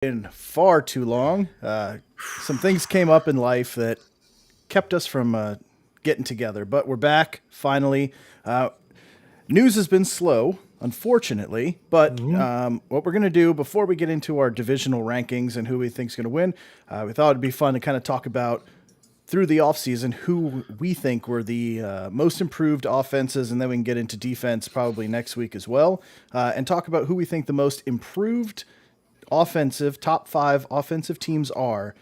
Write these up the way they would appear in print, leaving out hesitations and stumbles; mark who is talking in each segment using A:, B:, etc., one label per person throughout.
A: been far too long. Some things came up in life that kept us from getting together, but we're back finally. News has been slow, unfortunately, but
B: Hmm.
A: what we're going to do before we get into our divisional rankings and who we think is going to win, we thought it'd be fun to kind of talk about through the offseason who we think were the most improved offenses, and then we can get into defense probably next week as well, and talk about who we think the most improved offensive top five offensive teams are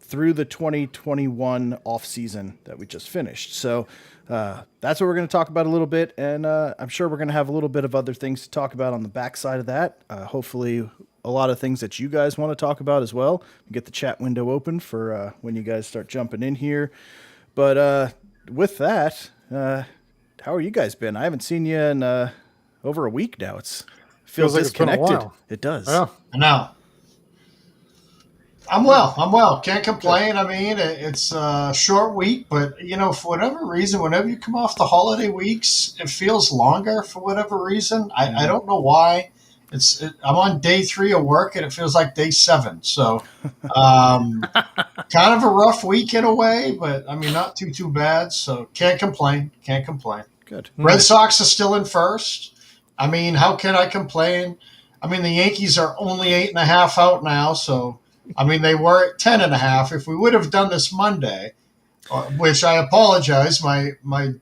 A: through the 2021 offseason that we just finished. So that's what we're going to talk about a little bit, and I'm sure we're going to have a little bit of other things to talk about on the backside of that. Hopefully, a lot of things that you guys want to talk about as well. We get the chat window open for when you guys start jumping in here. But with that, how are you guys been? I haven't seen you in over a week now. It feels
B: Feels like it's been a
A: disconnected.
B: while.
A: It does.
B: Yeah.
C: I know. I'm
A: Good.
C: well. I'm well. Can't
A: Good.
C: complain. I mean, it's a short week, but for whatever reason, whenever you come off the holiday weeks, it feels longer for whatever reason. I
A: Mm-hmm.
C: don't know why. I'm on day 3 of work, and it feels like day 7. So, um, kind of a rough week in a way, but I mean, not too bad. So can't complain. Can't complain.
A: Good.
C: Red
B: Hmm.
C: Sox are still in first. I mean, how can I complain? I mean, the Yankees are only 8.5 out now, so I mean they were at 10.5. If we would have done this Monday, which I apologize, my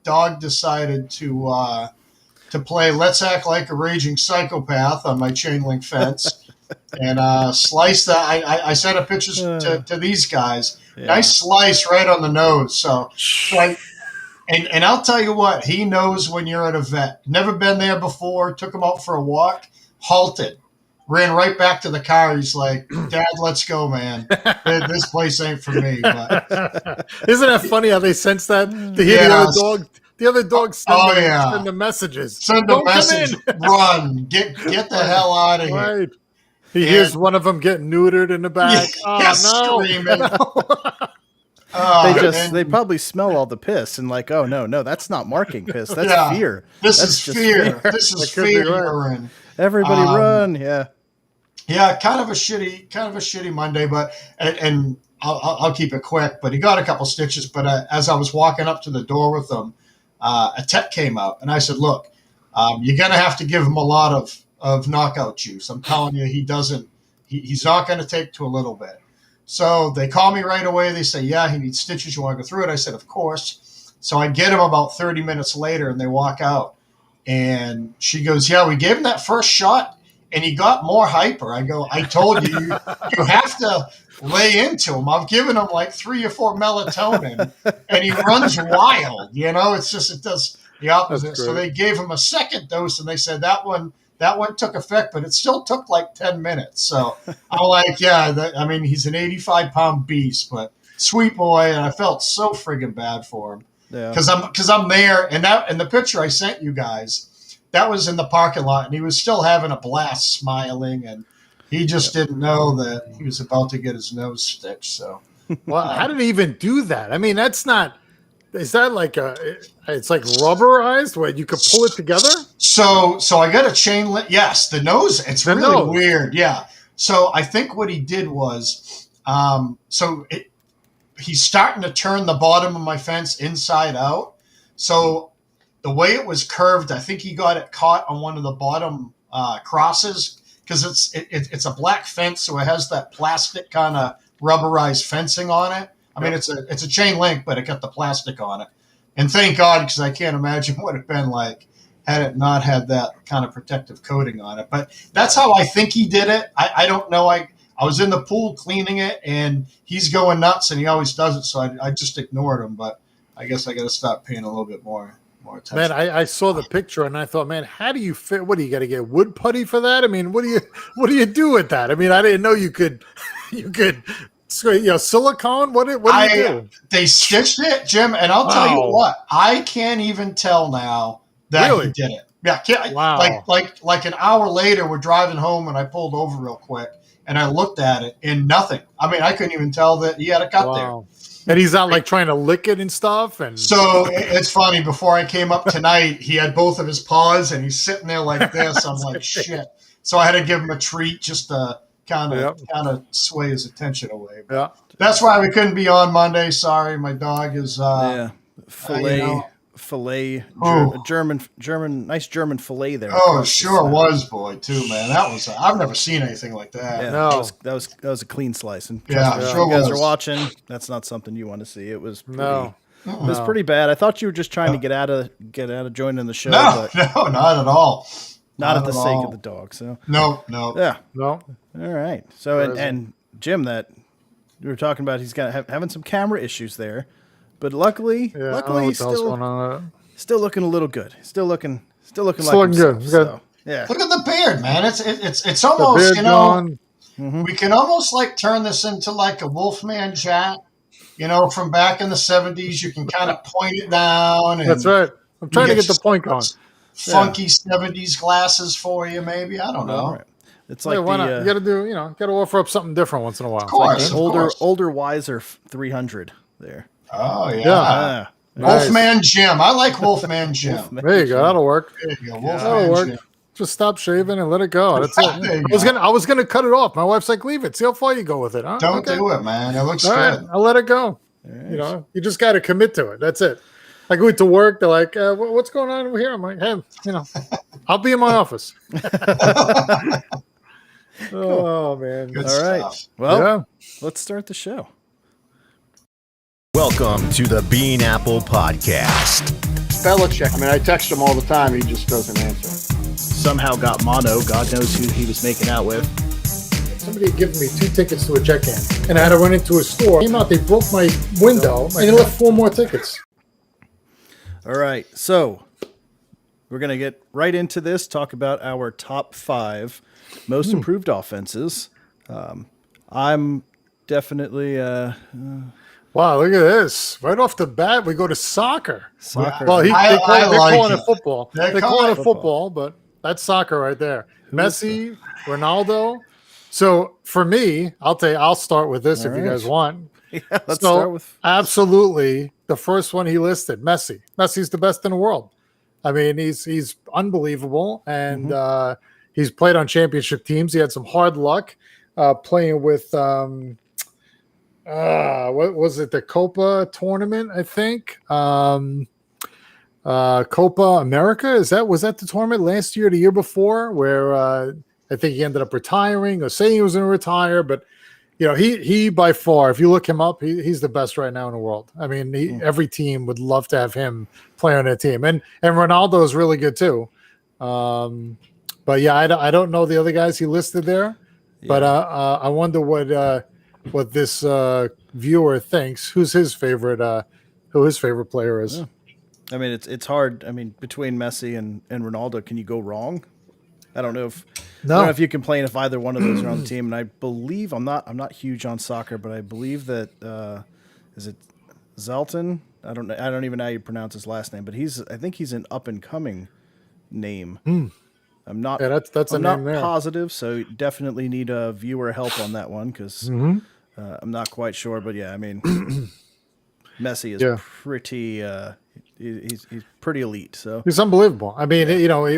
C: dog decided to play "Let's Act Like a Raging Psychopath" on my chain link fence and slice that. I sent a pictures
A: Uh,
C: to these guys.
A: yeah.
C: Nice slice right on the nose. So and I'll tell you what, he knows when you're at a vet. Never been there before, took him out for a walk, halted, ran right back to the car. He's like, Dad, let's go, man. This place ain't for me. But
B: Isn't that funny how they sense that to hear the other
C: yeah,
B: dog? The other dog
C: oh yeah.
B: send the messages.
C: Send a
B: Don't come
C: message,
B: in.
C: run, get the
B: Right.
C: hell out of here.
B: Right. He
C: And
B: hears one of them getting neutered in the back.
C: yeah,
B: Oh
C: screaming.
B: no.
A: They
C: And
A: probably smell all the piss and like, oh no, that's not marking piss. That's
C: yeah,
A: fear.
C: this
A: That's
C: is
A: just
C: fear.
A: fear.
C: This is
B: That could be
C: fear
B: right.
C: you're in.
A: Everybody
C: Um,
A: run. Yeah.
C: Yeah, kind of a shitty Monday, but and I'll keep it quick. But he got a couple stitches. But as I was walking up to the door with him, a tech came out, and I said, "Look, you're gonna have to give him a lot of knockout juice. I'm telling you, he doesn't. He's not gonna take to a little bit." So they call me right away. They say, "Yeah, he needs stitches. You want to go through it?" I said, "Of course." So I get him about 30 minutes later, and they walk out. And she goes, "Yeah, we gave him that first shot, and he got more hyper." I go, "I told you, you have to lay into him. I've given him like 3 or 4 melatonin, and he runs wild. It's just it does the
B: That's
C: opposite." So
B: great.
C: they gave him a second dose, and they said that one took effect, but it still took like 10 minutes. So I'm like, yeah, I mean, he's an 85-pound beast, but sweet boy, and I felt so friggin' bad for him
A: Yeah.
C: because I'm there, and the picture I sent you guys, that was in the parking lot, and he was still having a blast, smiling, and he just
A: Yep.
C: didn't know that he was about to get his nose stitched. So,
B: Well, how
C: um,
B: did he even do that? I mean, that's not. Is that like a? It's like rubberized where you could pull it together.
C: so I got a chain link. Yes, the nose. It's
B: The
C: really
B: nose.
C: weird. Yeah. So I think what he did was, he's starting to turn the bottom of my fence inside out. So the way it was curved, I think he got it caught on one of the bottom crosses because it's a black fence, so it has that plastic kind of rubberized fencing on it. I mean,
B: Yep.
C: it's a chain link, but it got the plastic on it. And thank God, because I can't imagine what it'd been like had it not had that kind of protective coating on it. But that's
A: Yeah.
C: how I think he did it. I don't know. I was in the pool cleaning it, and he's going nuts, and he always does it. So I just ignored him. But I guess I got to stop paying a little bit more
B: Man,
C: attention.
B: I saw the picture and I thought, man, how do you fit? What do you got to get wood putty for that? I mean, what do you do with that? I mean, I didn't know you could, you could, silicone. What do you
C: I
B: do?
C: They stitched it, Jim, and I'll tell you
B: Wow,
C: what, I can't even tell now that he
B: really?
C: did it. Yeah, like
B: Wow,
C: like an hour later, we're driving home, and I pulled over real quick, and I looked at it, and nothing. I mean, I couldn't even tell that he had a cut there.
B: wow. And he's not like trying to lick it and stuff. And
C: So it's funny. Before I came up tonight, he had both of his paws, and he's sitting there like this. I'm like, shit. So I had to give him a treat just to kind
B: Yep.
C: of sway his attention away. But
B: Yeah.
C: that's why we couldn't be on Monday. Sorry, my dog is
A: Yeah, fillet,
C: you know.
A: fillet,
C: Oh.
A: German, nice German fillet there.
C: Oh,
A: across the
C: sure
A: side.
C: was, boy, too, man. That was I've never seen anything like that.
A: Yeah,
B: No.
A: that was a clean slice. And
C: Yeah,
A: trust me, if
C: sure
A: you guys are
C: was.
A: watching, that's not something you want to see. It was pretty,
B: No.
A: it was pretty bad. I thought you were just trying to get out of joining the show,
C: No,
A: but
C: no, not at all.
A: not at the
C: at
A: sake
C: all.
A: of the dog. So
C: No.
A: yeah,
B: No.
A: all right. So and Jim, that we were talking about, he's got having some camera issues there, but luckily
B: Yeah.
A: he's
B: What's going on?
A: still looking a little good. Still looking
B: Still
A: like
B: looking
A: himself.
B: good. Good.
A: So, yeah.
C: Look at the beard, man. It's
B: The
C: almost,
B: beard gone.
C: we can almost like turn this into like a Wolfman Jack, from back in the 70s. You can kind of point it down. And
B: That's right. I'm trying to
C: get
B: get the point going.
C: funky 70s glasses for you, maybe. I don't know.
A: All right. It's like
B: Why not?
A: the
B: You got to do, got to offer up something different once in a while.
C: Of course.
A: older wiser 300 there.
C: Oh, yeah.
A: Yeah.
C: Wolfman Jim. I like Wolfman Jim.
B: There you go. That'll work.
C: There you go.
B: That'll
C: Wolfman
B: work.
C: Jim.
B: Just stop shaving and let it go. That's it.
C: There you
B: I was gonna cut it off. My wife's like, leave it. See how far you go with it. Huh?
C: Don't do it, man. It looks
B: All
C: good.
B: right, I'll let it go. You just got to commit to it. That's it. I go into work. They're like, "What's going on over here?" I'm like, "Hey, I'll be in my office." Oh man!
C: Good
A: All right.
C: stuff.
A: Well,
B: Yeah.
A: let's start the show.
D: Welcome to the Bean Apple Podcast.
E: Belichick, I mean, I text him all the time. He just doesn't answer.
A: Somehow got mono. God knows who he was making out with.
B: Somebody had given me 2 tickets to a Jet game, and I had to run into a store. Came out, they broke my window, and they left 4 more tickets.
A: All right. So we're going to get right into this, talk about our top 5 most improved offenses. I'm definitely
B: Wow, look at this! Right off the bat, we go to soccer.
A: soccer.
B: Well, they're
C: I
B: calling
C: like
B: it football.
C: They're
B: They're
C: calling
B: calling
C: it
B: it football, but that's soccer right there. Messi, Ronaldo. So for me, I'll start with this
A: All
B: if you
A: right.
B: guys want.
A: yeah, let's
B: So,
A: start with
B: absolutely, the first one he listed, Messi. Messi's the best in the world. I mean, he's unbelievable, and he's played on championship teams. He had some hard luck playing with what was it? The Copa tournament, I think. Copa America, was that the tournament last year, or the year before, where I think he ended up retiring or saying he was going to retire, but. He by far, if you look him up, he's the best right now in the world. I mean, every team would love to have him play on their team, and Ronaldo is really good too. But yeah, I don't know the other guys he listed there, but I wonder what this viewer thinks. Who his favorite player is?
A: Yeah. I mean, it's hard. I mean, between Messi and Ronaldo, can you go wrong? I don't know if if you complain if either one of those are on the team. And I believe I'm not huge on soccer, but I believe that is it Zlatan? I don't even know how you pronounce his last name, but I think he's an up and coming name. I'm not.
B: Yeah, that's
A: I'm
B: a
A: not
B: name there.
A: positive, so definitely need a viewer help on that one because I'm not quite sure. But yeah, I mean, Messi is pretty. He's pretty elite. So
B: He's unbelievable. I mean,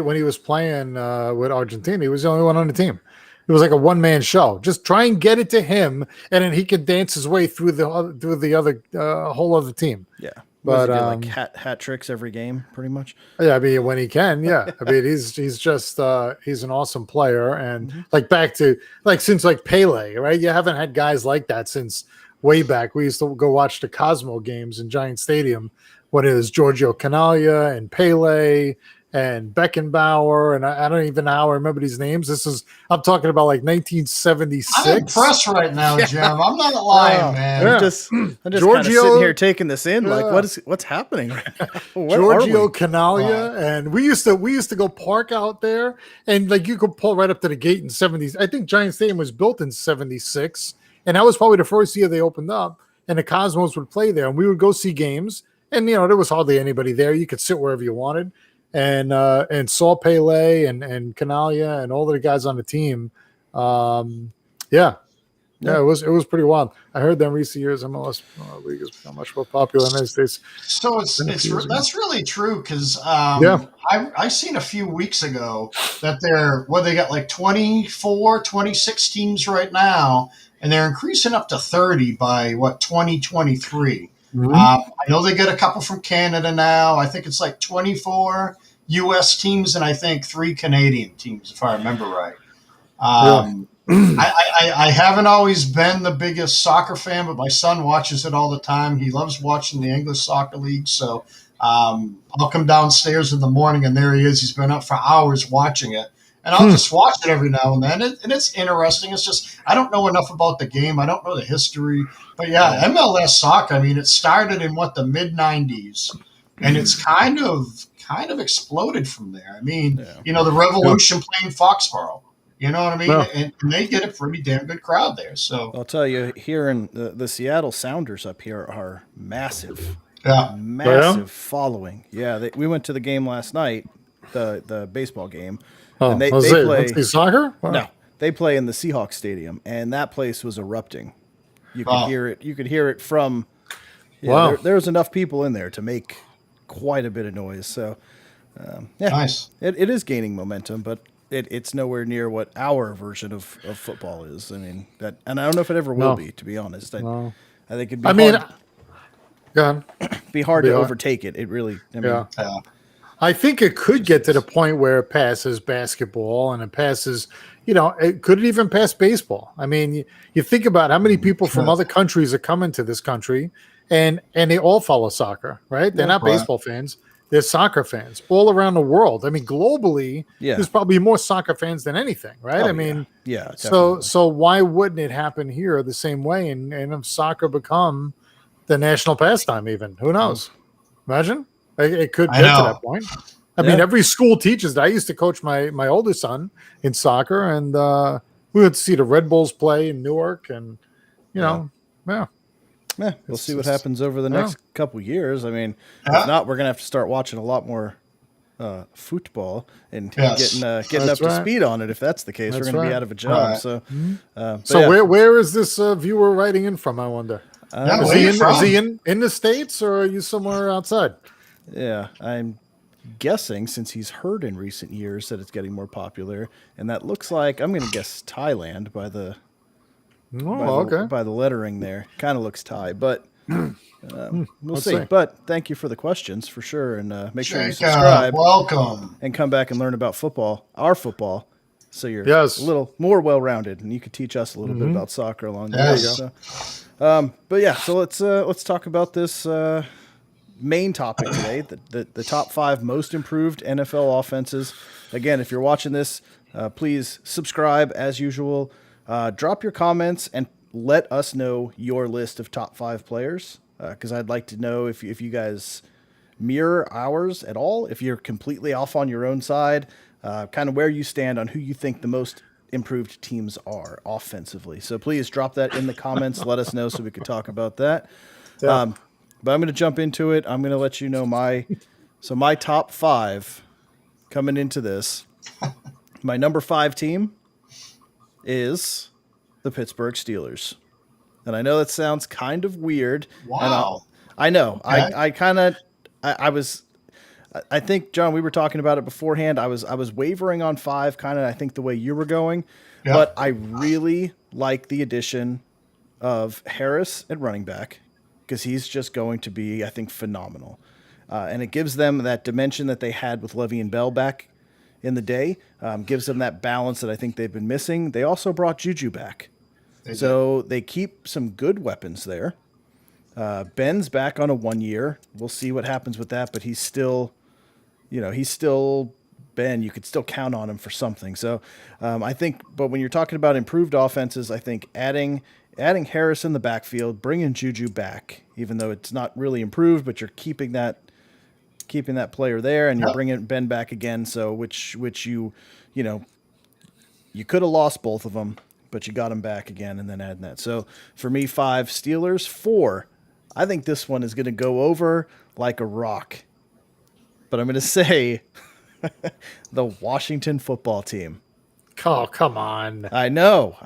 B: when he was playing with Argentina, he was the only one on the team. It was like a one-man show. Just try and get it to him, and then he could dance his way through the other whole other team.
A: yeah,
B: But,
A: but like hat tricks every game, pretty much.
B: Yeah, I mean, when he can, yeah. I mean, he's just he's an awesome player, and back to since Pele, right? You haven't had guys like that since way back. We used to go watch the Cosmo games in Giant Stadium when it was Giorgio Canaglia and Pele and Beckenbauer, and I don't even know how I remember these names. I'm talking about 1976.
C: I'm impressed right now, Jim. I'm not lying, man.
B: Yeah.
A: I'm just kind of
B: Giorgio-
A: sitting here taking this in. Like,
B: Yeah.
A: what's happening right now? Where
B: Giorgio
A: are we?
B: Canaglia, and we used to go park out there, and you could pull right up to the gate in 70s. I think Giant Stadium was built in 76, and that was probably the first year they opened up, and the Cosmos would play there, and we would go see games, and there was hardly anybody there. You could sit wherever you wanted, and saw Pele and Canaglia and all of the guys on the team. Yeah, Yeah, it was pretty wild. I heard that in recent years, MLS league has become much more popular in the United States.
C: So
B: than a few years ago.
C: that's really true because
B: Yeah.
C: I seen a few weeks ago that they got like 26 teams right now, and they're increasing up to 30 by 2023.
B: Mhm.
C: I know they get a couple from Canada now. I think it's like 24 U.S. teams and I think 3 Canadian teams, if I remember right.
B: Yeah.
C: Um, I haven't always been the biggest soccer fan, but my son watches it all the time. He loves watching the English Soccer League. So I'll come downstairs in the morning, and there he is. He's been up for hours watching it. And I'll just watch it every now and then. And it's interesting. It's just I don't know enough about the game. I don't know the history. But, yeah, MLS soccer, I mean, it started in, the mid-'90s. And it's kind of exploded from there. I mean, the Revolution playing Foxborough. You know what I mean?
B: Yeah.
C: And they get a pretty damn good crowd there. So
A: I'll tell you, here in the Seattle Sounders up here are massive,
C: yeah,
A: massive following. Yeah, we went to the game last night, the baseball game,
B: Oh,
A: and they
B: let's
A: play
B: see soccer? Wow.
A: no, they play in the Seahawks stadium, and that place was erupting. You could
C: Wow.
A: hear it. You could hear it from. Yeah,
B: Wow.
A: there was enough people in there to make quite a bit of noise. So, yeah,
C: nice.
A: it is gaining momentum, but it's nowhere near what our version of football is. I mean, and I don't know if it ever will
B: No.
A: be, to be honest. I
B: No.
A: think it'd be
B: I mean,
A: hard,
B: go ahead.
A: be hard
B: be
A: to
B: hard.
A: overtake it. It really, I mean,
B: Yeah.
C: Yeah.
B: I think it could get to the point where it passes basketball and it passes, it could even pass baseball. I mean, you think about how many people from
C: Sure.
B: other countries are coming to this country and they all follow soccer, right? They're not
C: Right.
B: baseball fans. They're soccer fans all around the world. I mean, globally,
A: Yeah.
B: there's probably more soccer fans than anything, right?
A: Oh,
B: I mean,
A: yeah,
B: so why wouldn't it happen here the same way and have soccer become the national pastime even? Who knows? Imagine. It could
C: I
B: get to
C: know.
B: that point. I mean, every school teaches that. I used to coach my older son in soccer, and we would see the Red Bulls play in Newark, and yeah.
A: Yeah, we'll
B: It's
A: see what
B: just-
A: happens over the next couple years. I mean,
C: Yeah.
A: if not, we're gonna have to start watching a lot more football and
C: Yes.
A: getting up
B: That's
A: to
B: right.
A: speed on it. If that's the case,
B: That's
A: we're gonna be
B: right.
A: out of a job.
C: Right.
A: So, but
B: So
A: yeah.
B: where is this viewer writing in from? I wonder.
C: Yeah,
B: Is
C: where
B: he
C: you
B: in?
C: from?
B: Is he in the States or are you somewhere outside?
A: Yeah, I'm guessing since he's heard in recent years that it's getting more popular, and that looks like I'm going to guess Thailand by the
B: Oh, okay.
A: by the lettering there. Kind of looks Thai, but we'll
B: Let's
A: see.
B: see.
A: But thank you for the questions for sure, and make sure you
C: Jacob,
A: subscribe
C: welcome.
A: and come back and learn about football, our football, so you're
B: Yes.
A: a little more well-rounded, and you could teach us a little bit about soccer along the way.
C: Yes.
A: So, but yeah, so let's talk about this main topic today: the top 5 most improved NFL offenses. Again, if you're watching this, please subscribe as usual. Drop your comments and let us know your list of top 5 players, because I'd like to know if you guys mirror ours at all, if you're completely off on your own side, kind of where you stand on who you think the most improved teams are offensively. So please drop that in the comments. Let us know so we could talk about that.
B: Yeah.
A: But I'm going to jump into it. I'm going to let you know my top 5 coming into this. My number 5 team is the Pittsburgh Steelers. And I know that sounds kind of weird.
C: Wow.
A: I know.
C: Okay.
A: I think, John, we were talking about it beforehand. I was wavering on 5, kind of, I think, the way you were going.
C: Yeah.
A: But I really like the addition of Harris at running back, because he's just going to be, I think, phenomenal. And it gives them that dimension that they had with Le'Veon Bell back in the day, gives them that balance that I think they've been missing. They also brought Juju back. So they keep some good weapons there. Ben's back on a 1 year. We'll see what happens with that, but he's still Ben. You could still count on him for something. So I think, but when you're talking about improved offenses, I think adding Harris in the backfield, bringing Juju back, even though it's not really improved, but you're keeping that player there, and you're bringing Ben back again. So which you could have lost both of them, but you got him back again, and then adding that. So for me, 5 Steelers. 4, I think this one is going to go over like a rock, but I'm going to say the Washington football team.
B: Oh, come on.
A: I know.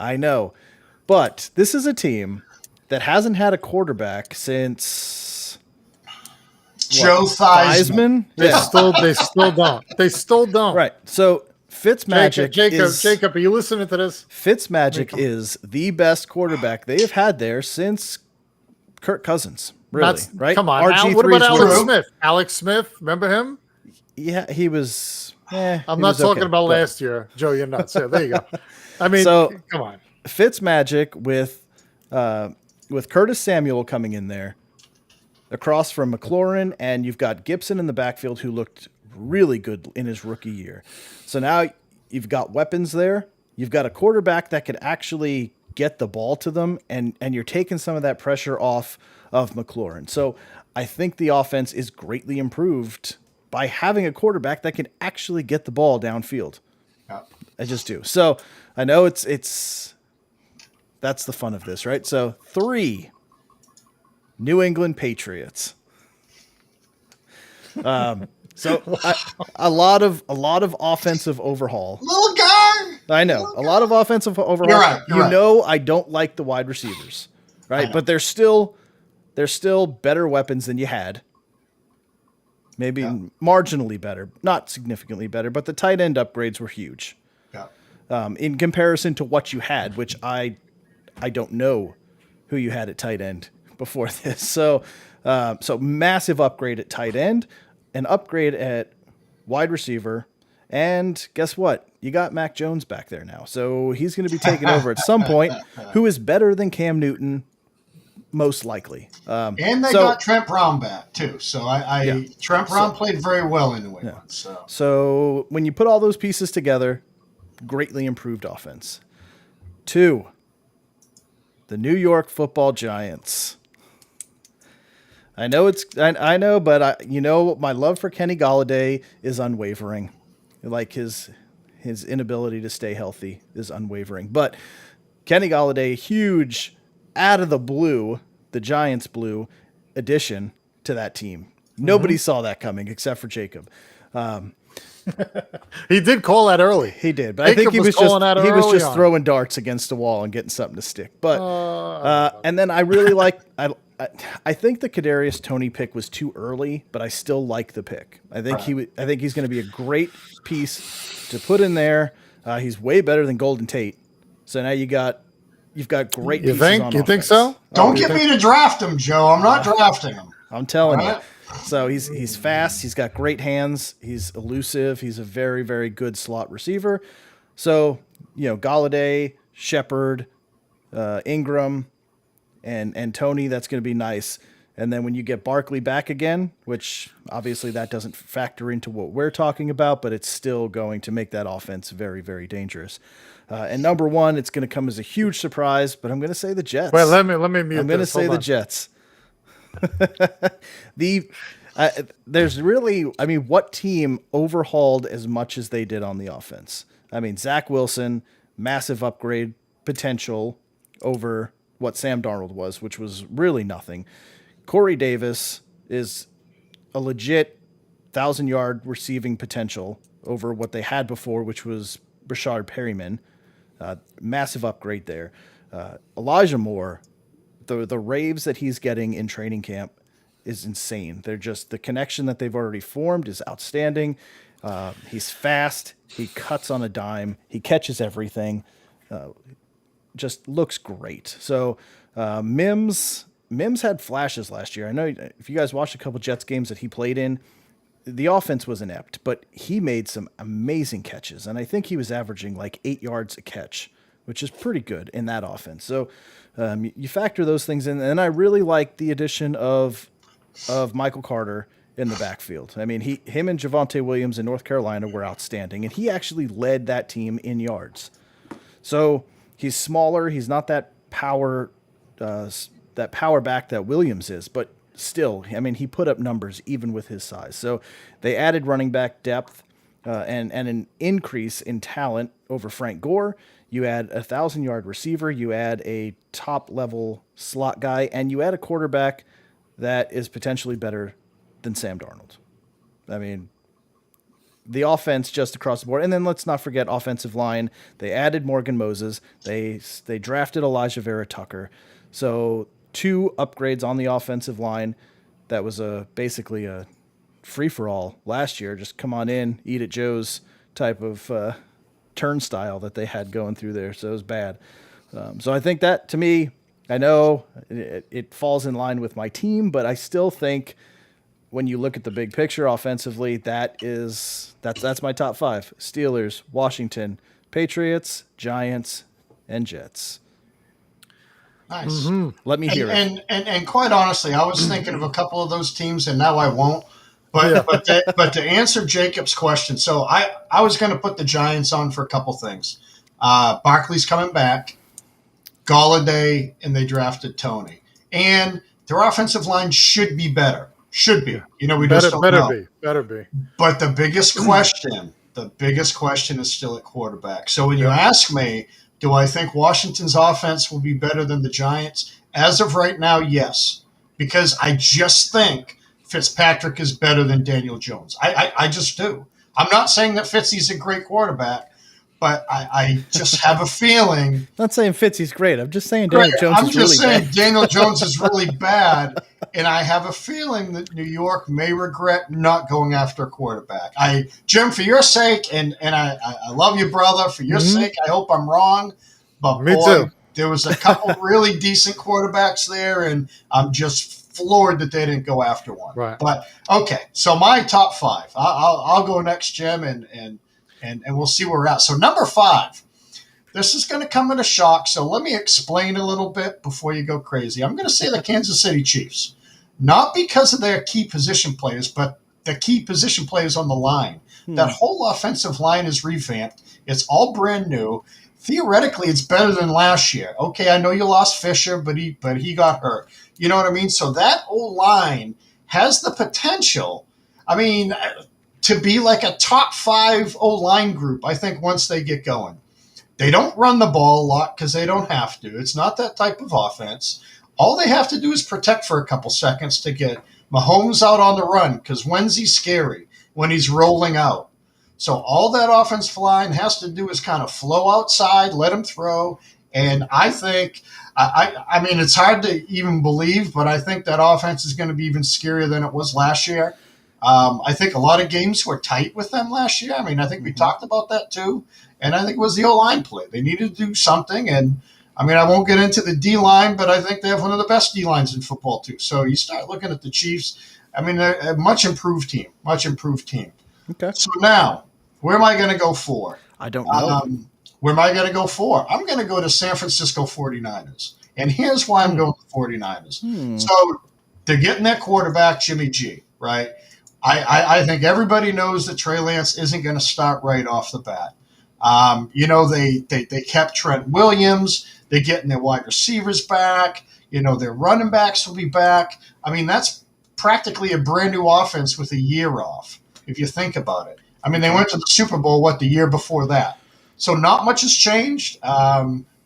A: But this is a team that hasn't had a quarterback since
C: Joe Theismann.
A: Theismann?
B: They still don't. They still don't.
A: Right. So Fitzmagic
B: Jacob, are you listening to this?
A: Fitzmagic is the best quarterback they have had there since Kirk Cousins. Really, right?
B: Come on.
A: RG3
B: What about
A: is
B: Alex
C: true.
B: Smith? Alex Smith, remember him?
A: Yeah, he was.
B: I'm not talking about last year, Joe. You're nuts. Yeah, there you go. I mean, come on.
A: Fitzmagic with Curtis Samuel coming in there across from McLaurin, and you've got Gibson in the backfield who looked really good in his rookie year. So now you've got weapons there. You've got a quarterback that could actually get the ball to them, and you're taking some of that pressure off of McLaurin. So I think the offense is greatly improved by having a quarterback that can actually get the ball downfield.
C: Yeah.
A: I just do. So I know it's that's the fun of this, right? So 3 New England Patriots. So a lot of offensive overhaul.
C: Little guy.
A: I know a lot of offensive overhaul.
C: You're right, you're
A: you
C: right.
A: know, I don't like the wide receivers, right? But they're still better weapons than you had. Maybe marginally better, not significantly better, but the tight end upgrades were huge.
C: Yeah.
A: In comparison to what you had, which I don't know who you had at tight end before this. So massive upgrade at tight end, an upgrade at wide receiver, and guess what? You got Mac Jones back there now. So he's going to be taking over at some point, who is better than Cam Newton, most likely.
C: And they got Trent Brown back too. So Trent Brown played very well in New England. Yeah.
A: So when you put all those pieces together, greatly improved offense. 2, the New York Football Giants. I know I know, but my love for Kenny Golladay is unwavering. Like his inability to stay healthy is unwavering. But Kenny Golladay, huge out of the blue, the Giants blue addition to that team. Nobody saw that coming except for Jacob.
B: He did call that early.
A: He did, but I think he was just
B: on.
A: throwing darts against the wall and getting something to stick. But and then I really like I think the Kadarius Toney pick was too early, but I still like the pick. I think I think he's going to be a great piece to put in there. He's way better than Golden Tate. So now you've got great pieces on offense.
B: You think so?
C: Don't get me to draft him, Joe. I'm not drafting him.
A: I'm telling you. So he's fast. He's got great hands. He's elusive. He's a very, very good slot receiver. So, Golladay, Shepard, Ingram, and Toney, that's going to be nice. And then when you get Barkley back again, which obviously that doesn't factor into what we're talking about, but it's still going to make that offense very, very dangerous. And number 1, it's going to come as a huge surprise, but I'm going to say the Jets.
B: Well, let me mute.
A: I'm going to say the Jets. There's really, what team overhauled as much as they did on the offense? Zach Wilson, massive upgrade potential over what Sam Darnold was, which was really nothing. Corey Davis is a legit 1,000-yard receiving potential over what they had before, which was Brashard Perryman. Massive upgrade there. Elijah Moore, the raves that he's getting in training camp is insane. They're just, the connection that they've already formed is outstanding. He's fast. He cuts on a dime. He catches everything. Just looks great. So Mims had flashes last year. I know if you guys watched a couple Jets games that he played in, the offense was inept, but he made some amazing catches. And I think he was averaging like 8 yards a catch, which is pretty good in that offense. So you factor those things in. And I really like the addition of Michael Carter in the backfield. Him and Javonte Williams in North Carolina were outstanding, and he actually led that team in yards. So he's smaller. He's not that power back that Williams is, but still, he put up numbers even with his size. So they added running back depth and an increase in talent over Frank Gore. You add a 1,000-yard receiver. You add a top-level slot guy, and you add a quarterback that is potentially better than Sam Darnold. the offense just across the board. And then let's not forget offensive line. They added Morgan Moses. They drafted Elijah Vera Tucker. So 2 upgrades on the offensive line. That was basically a free-for-all last year. Just come on in, eat at Joe's type of turnstile that they had going through there. So it was bad. So I think that, to me, I know it falls in line with my team, but I still think when you look at the big picture offensively, that's my top 5. Steelers, Washington, Patriots, Giants, and Jets.
C: Nice.
A: Let me hear it.
C: And quite honestly, I was thinking of a couple of those teams, and now I won't. But to answer Jacob's question, so I was going to put the Giants on for a couple things. Barkley's coming back, Galladay, and they drafted Tony. And their offensive line should be better. Should be. You know, we just don't know.
B: Better be.
C: But the biggest question is still at quarterback. So when you ask me, do I think Washington's offense will be better than the Giants? As of right now, yes. Because I just think Fitzpatrick is better than Daniel Jones. I just do. I'm not saying that Fitzy's a great quarterback, but I just have a feeling.
A: I'm not saying Fitzy's great. I'm just saying Daniel Jones is really bad.
C: Daniel Jones is really bad, and I have a feeling that New York may regret not going after a quarterback. Jim, for your sake, and I love you, brother. For your sake, I hope I'm wrong. But
B: Me too.
C: There was a couple really decent quarterbacks there, and I'm just floored that they didn't go after one.
B: Right.
C: But okay, so my top 5. I'll go next, Jim, and we'll see where we're at. So number 5, this is going to come as a shock. So let me explain a little bit before you go crazy. I'm going to say the Kansas City Chiefs, not because of their key position players, but the key position players on the line. That whole offensive line is revamped. It's all brand new. Theoretically, it's better than last year. Okay, I know you lost Fisher, but he got hurt. You know what I mean? So that old line has the potential. I mean, to be like a top 5 O-line group, I think, once they get going. They don't run the ball a lot because they don't have to. It's not that type of offense. All they have to do is protect for a couple seconds to get Mahomes out on the run, because when's he scary? When he's rolling out. So all that offensive line has to do is kind of flow outside, let him throw. And I think, I mean, it's hard to even believe, but I think that offense is going to be even scarier than it was last year. I think a lot of games were tight with them last year. I mean, I think we talked about that too. And I think it was the O-line play. They needed to do something. And, I mean, I won't get into the D-line, but I think they have one of the best D-lines in football too. So you start looking at the Chiefs. I mean, they're a much improved team.
A: Okay.
C: So now, where am I going to go for?
A: I don't know.
C: Where am I going to go for? I'm going to go to San Francisco 49ers. And here's why I'm going to 49ers. So they're getting that quarterback, Jimmy G, right? I think everybody knows that Trey Lance isn't going to start right off the bat. You know, they kept Trent Williams. They're getting their wide receivers back. You know, their running backs will be back. I mean, that's practically a brand new offense with a year off, if you think about it. I mean, they went to the Super Bowl, the year before that. So not much has changed.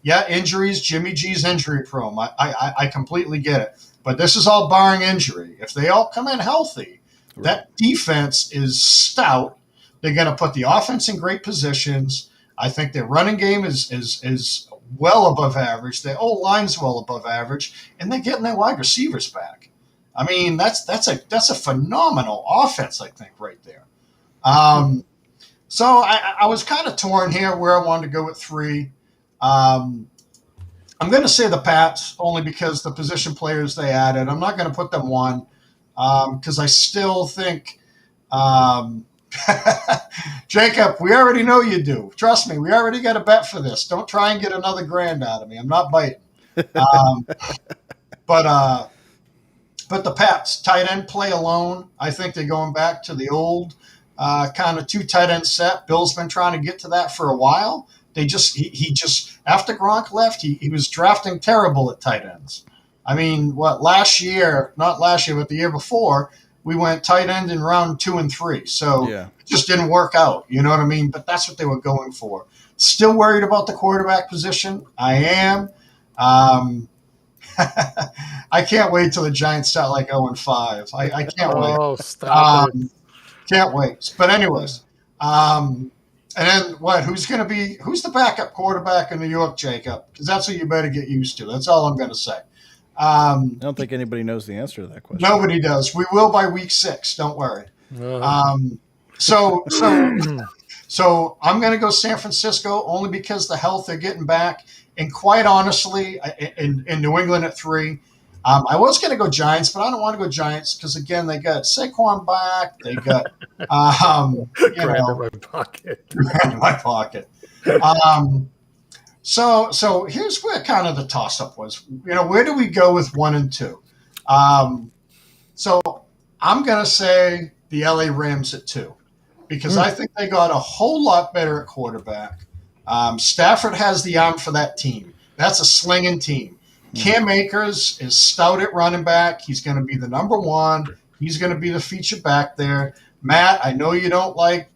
C: Injuries. Jimmy G's injury prone. I completely get it. But this is all barring injury. If they all come in healthy, that defense is stout. They're going to put the offense in great positions. I think their running game is well above average. Their O-line's well above average. And they're getting their wide receivers back. I mean, that's a phenomenal offense, I think, right there. So I was kind of torn here where I wanted to go at 3. I'm going to say the Pats only because the position players they added. I'm not going to put them 1 because I still think Jacob, we already know you do. Trust me, we already got a bet for this. Don't try and get another grand out of me. I'm not biting. But the Pats, tight end play alone, I think they're going back to the old kind of 2 tight end set. Bill's been trying to get to that for a while. He just after Gronk left, he was drafting terrible at tight ends. I mean, not last year, but the year before, we went tight end in round 2 and 3. So It just didn't work out. You know what I mean? But that's what they were going for. Still worried about the quarterback position. I am. I can't wait till the Giants start like 0-5. I can't wait.
B: Oh, stop it.
C: Can't wait. But anyways, And then what? Who's the backup quarterback in New York, Jacob? Because that's what you better get used to. That's all I'm going to say.
A: I don't think anybody knows the answer to that question.
C: Nobody does. We will by week 6. Don't worry. So I'm going to go San Francisco only because the health they're getting back. And quite honestly, in New England at 3, I was going to go Giants, but I don't want to go Giants because, again, they got Saquon back. They got,
B: Grand in my pocket.
C: in my pocket. So here's where kind of the toss-up was. Where do we go with 1 and 2? So I'm going to say the LA Rams at 2 because I think they got a whole lot better at quarterback. Stafford has the arm for that team. That's a slinging team. Cam Akers is stout at running back. He's going to be the number 1. He's going to be the feature back there. Matt, I know you don't like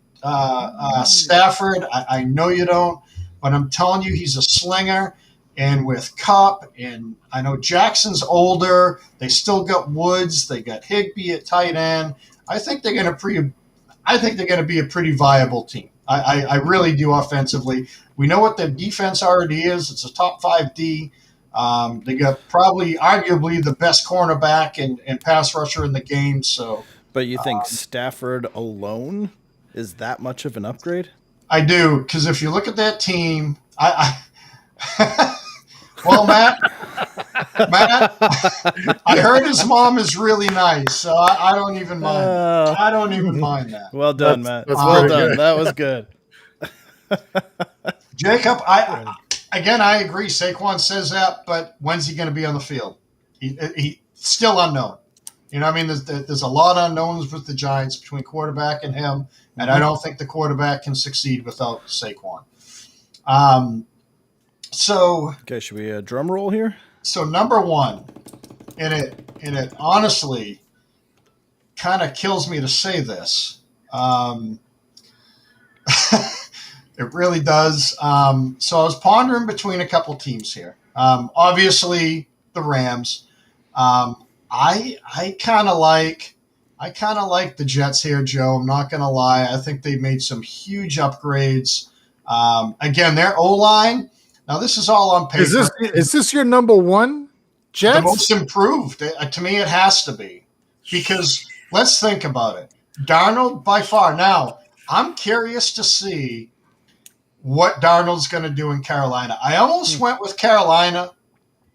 C: Stafford. I know you don't. But I'm telling you, he's a slinger. And with Kupp, and I know Jackson's older. They still got Woods. They got Higbee at tight end. I think they're going to be a pretty viable team. I really do offensively. We know what their defense already is. It's a top 5 D. They got probably arguably the best cornerback and pass rusher in the game. So,
A: but you think Stafford alone is that much of an upgrade?
C: I do, because if you look at that team, well, Matt, I heard his mom is really nice, so I don't even mind. I don't even mind that.
A: Well done, Matt.
B: That's
A: well
B: pretty
A: done.
B: good.
A: That was good.
C: Jacob, I agree. Saquon says that, but when's he going to be on the field? He still unknown. I mean, there's a lot of unknowns with the Giants between quarterback and him, and I don't think the quarterback can succeed without Saquon.
A: Okay, should we drum roll here?
C: So number 1, and it honestly kind of kills me to say this. It really does. So I was pondering between a couple teams here. Obviously, the Rams. I kind of like the Jets here, Joe. I'm not going to lie. I think they made some huge upgrades. Again, their O-line. Now, this is all on paper.
B: Is this your number 1? Jets?
C: The most improved. To me, it has to be. Because let's think about it. Darnold, by far. Now, I'm curious to see what Darnold's going to do in Carolina. I almost went with Carolina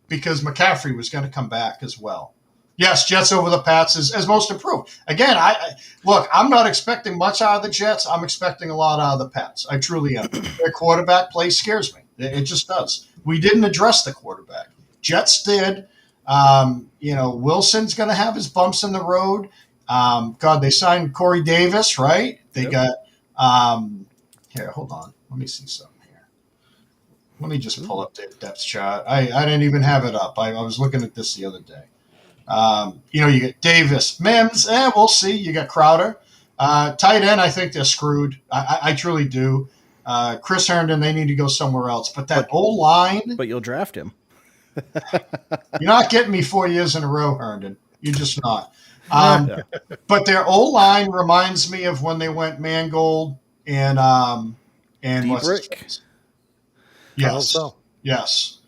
C: because McCaffrey was going to come back as well. Yes, Jets over the Pats as most improved. Again, I'm not expecting much out of the Jets. I'm expecting a lot out of the Pats. I truly am. Their quarterback play scares me. It just does. We didn't address the quarterback. Jets did. Wilson's going to have his bumps in the road. They signed Corey Davis, right? They got here, hold on. Let me see something here. Let me just pull up the depth chart. I didn't even have it up. I was looking at this the other day. You get Davis, Mims, we'll see. You got Crowder. Tight end, I think they're screwed. I truly do. Chris Herndon, they need to go somewhere else. But that O-line.
A: But you'll draft him.
C: You're not getting me 4 years in a row, Herndon. You're just not. But their O-line reminds me of when they went Mangold and what's his face? Yes. Yes.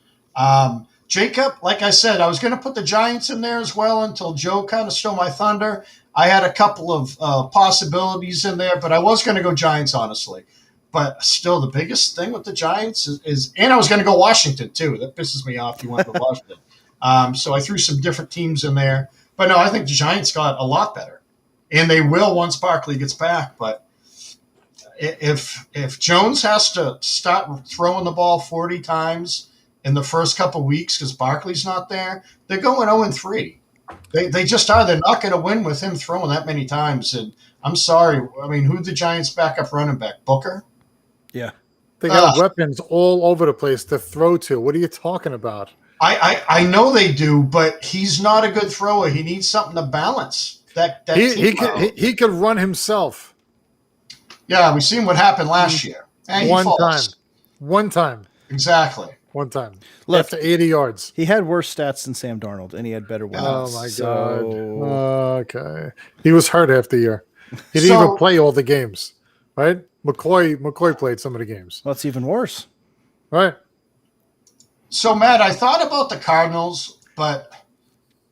C: Jacob, like I said, I was going to put the Giants in there as well until Joe kind of stole my thunder. I had a couple of possibilities in there, but I was going to go Giants, honestly. But still, the biggest thing with the Giants is and I was going to go Washington, too. That pisses me off. You went to Washington. So I threw some different teams in there. But no, I think the Giants got a lot better. And they will once Barkley gets back. But if Jones has to start throwing the ball 40 times in the first couple weeks because Barkley's not there, they're going 0-3. They just are. They're not going to win with him throwing that many times. And I'm sorry. I mean, who's the Giants' backup running back? Booker?
A: Yeah.
B: They got weapons all over the place to throw to. What are you talking about?
C: I know they do, but he's not a good thrower. He needs something to balance that team out.
B: He could run himself.
C: Yeah, we've seen what happened last year. And
B: One time.
C: Exactly.
B: One time.
A: Look,
B: after 80 yards.
A: He had worse stats than Sam Darnold, and he had better weapons.
B: Oh, my God. Okay. He was hurt half the year. He didn't even play all the games. right? McCoy played some of the games,
A: Well, it's even worse.
B: right?
C: So, Matt, I thought about the Cardinals, but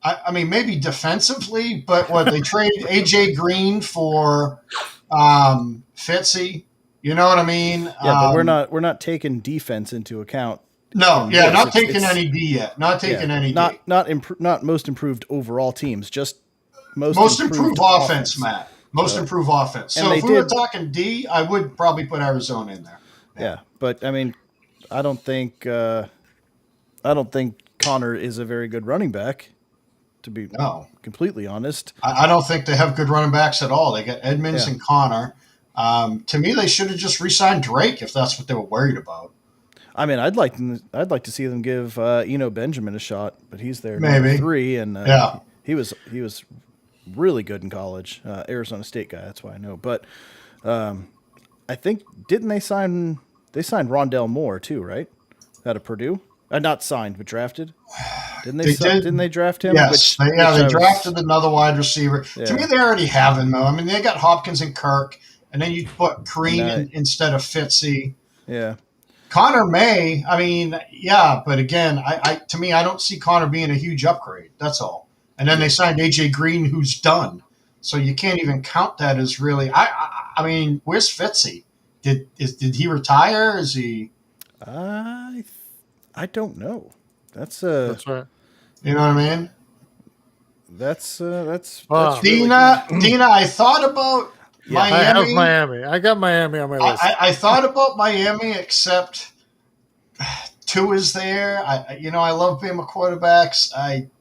C: I mean, maybe defensively, but what they traded AJ Green for Fitzy. You know what I mean?
A: Yeah, but we're not taking defense into account.
C: No,
A: in
C: yeah,
A: this.
C: not
A: It's-
C: taking
A: it's-
C: any D yet. Not taking any D.
A: Not most improved overall teams, just
C: Most improved offense, Matt. Most improved offense.
A: and
C: So
A: they
C: if we were
A: did-
C: talking D, I would probably put Arizona in there.
A: Yeah, but I mean, I don't think Connor is a very good running back. To be
C: No.
A: completely honest,
C: I don't think they have good running backs at all. They got Edmonds
A: Yeah.
C: and Connor. To me, they should have just re-signed Drake if that's what they were worried about.
A: I mean, I'd like to see them give Eno Benjamin a shot, but he's their
C: Maybe.
A: number 3, and
C: Yeah.
A: he was really good in college. Arizona State guy, that's why I know. But I think didn't they signed Rondell Moore too, right? Out of Purdue, not signed but drafted. Didn't they?
C: They did.
A: Didn't they draft him?
C: Yes, they drafted another wide receiver.
A: Yeah.
C: To me, they already have him, though. I mean, they got Hopkins and Kirk, and then you put Crean
A: And
C: instead of Fitzy.
A: Yeah.
C: Connor May, I mean, yeah, but again, to me, I don't see Connor being a huge upgrade. That's all. And then they signed AJ Green, who's done, so you can't even count that as really. I mean, where's Fitzy? Did he retire? Is he?
A: I don't know. That's
B: right.
C: You know what I mean?
A: that's
B: Wow.
A: really
C: Dina, I thought about
B: I have
C: Miami.
B: Miami. I got Miami on my list.
C: I thought about Miami, except Tua's there. I love Bama quarterbacks.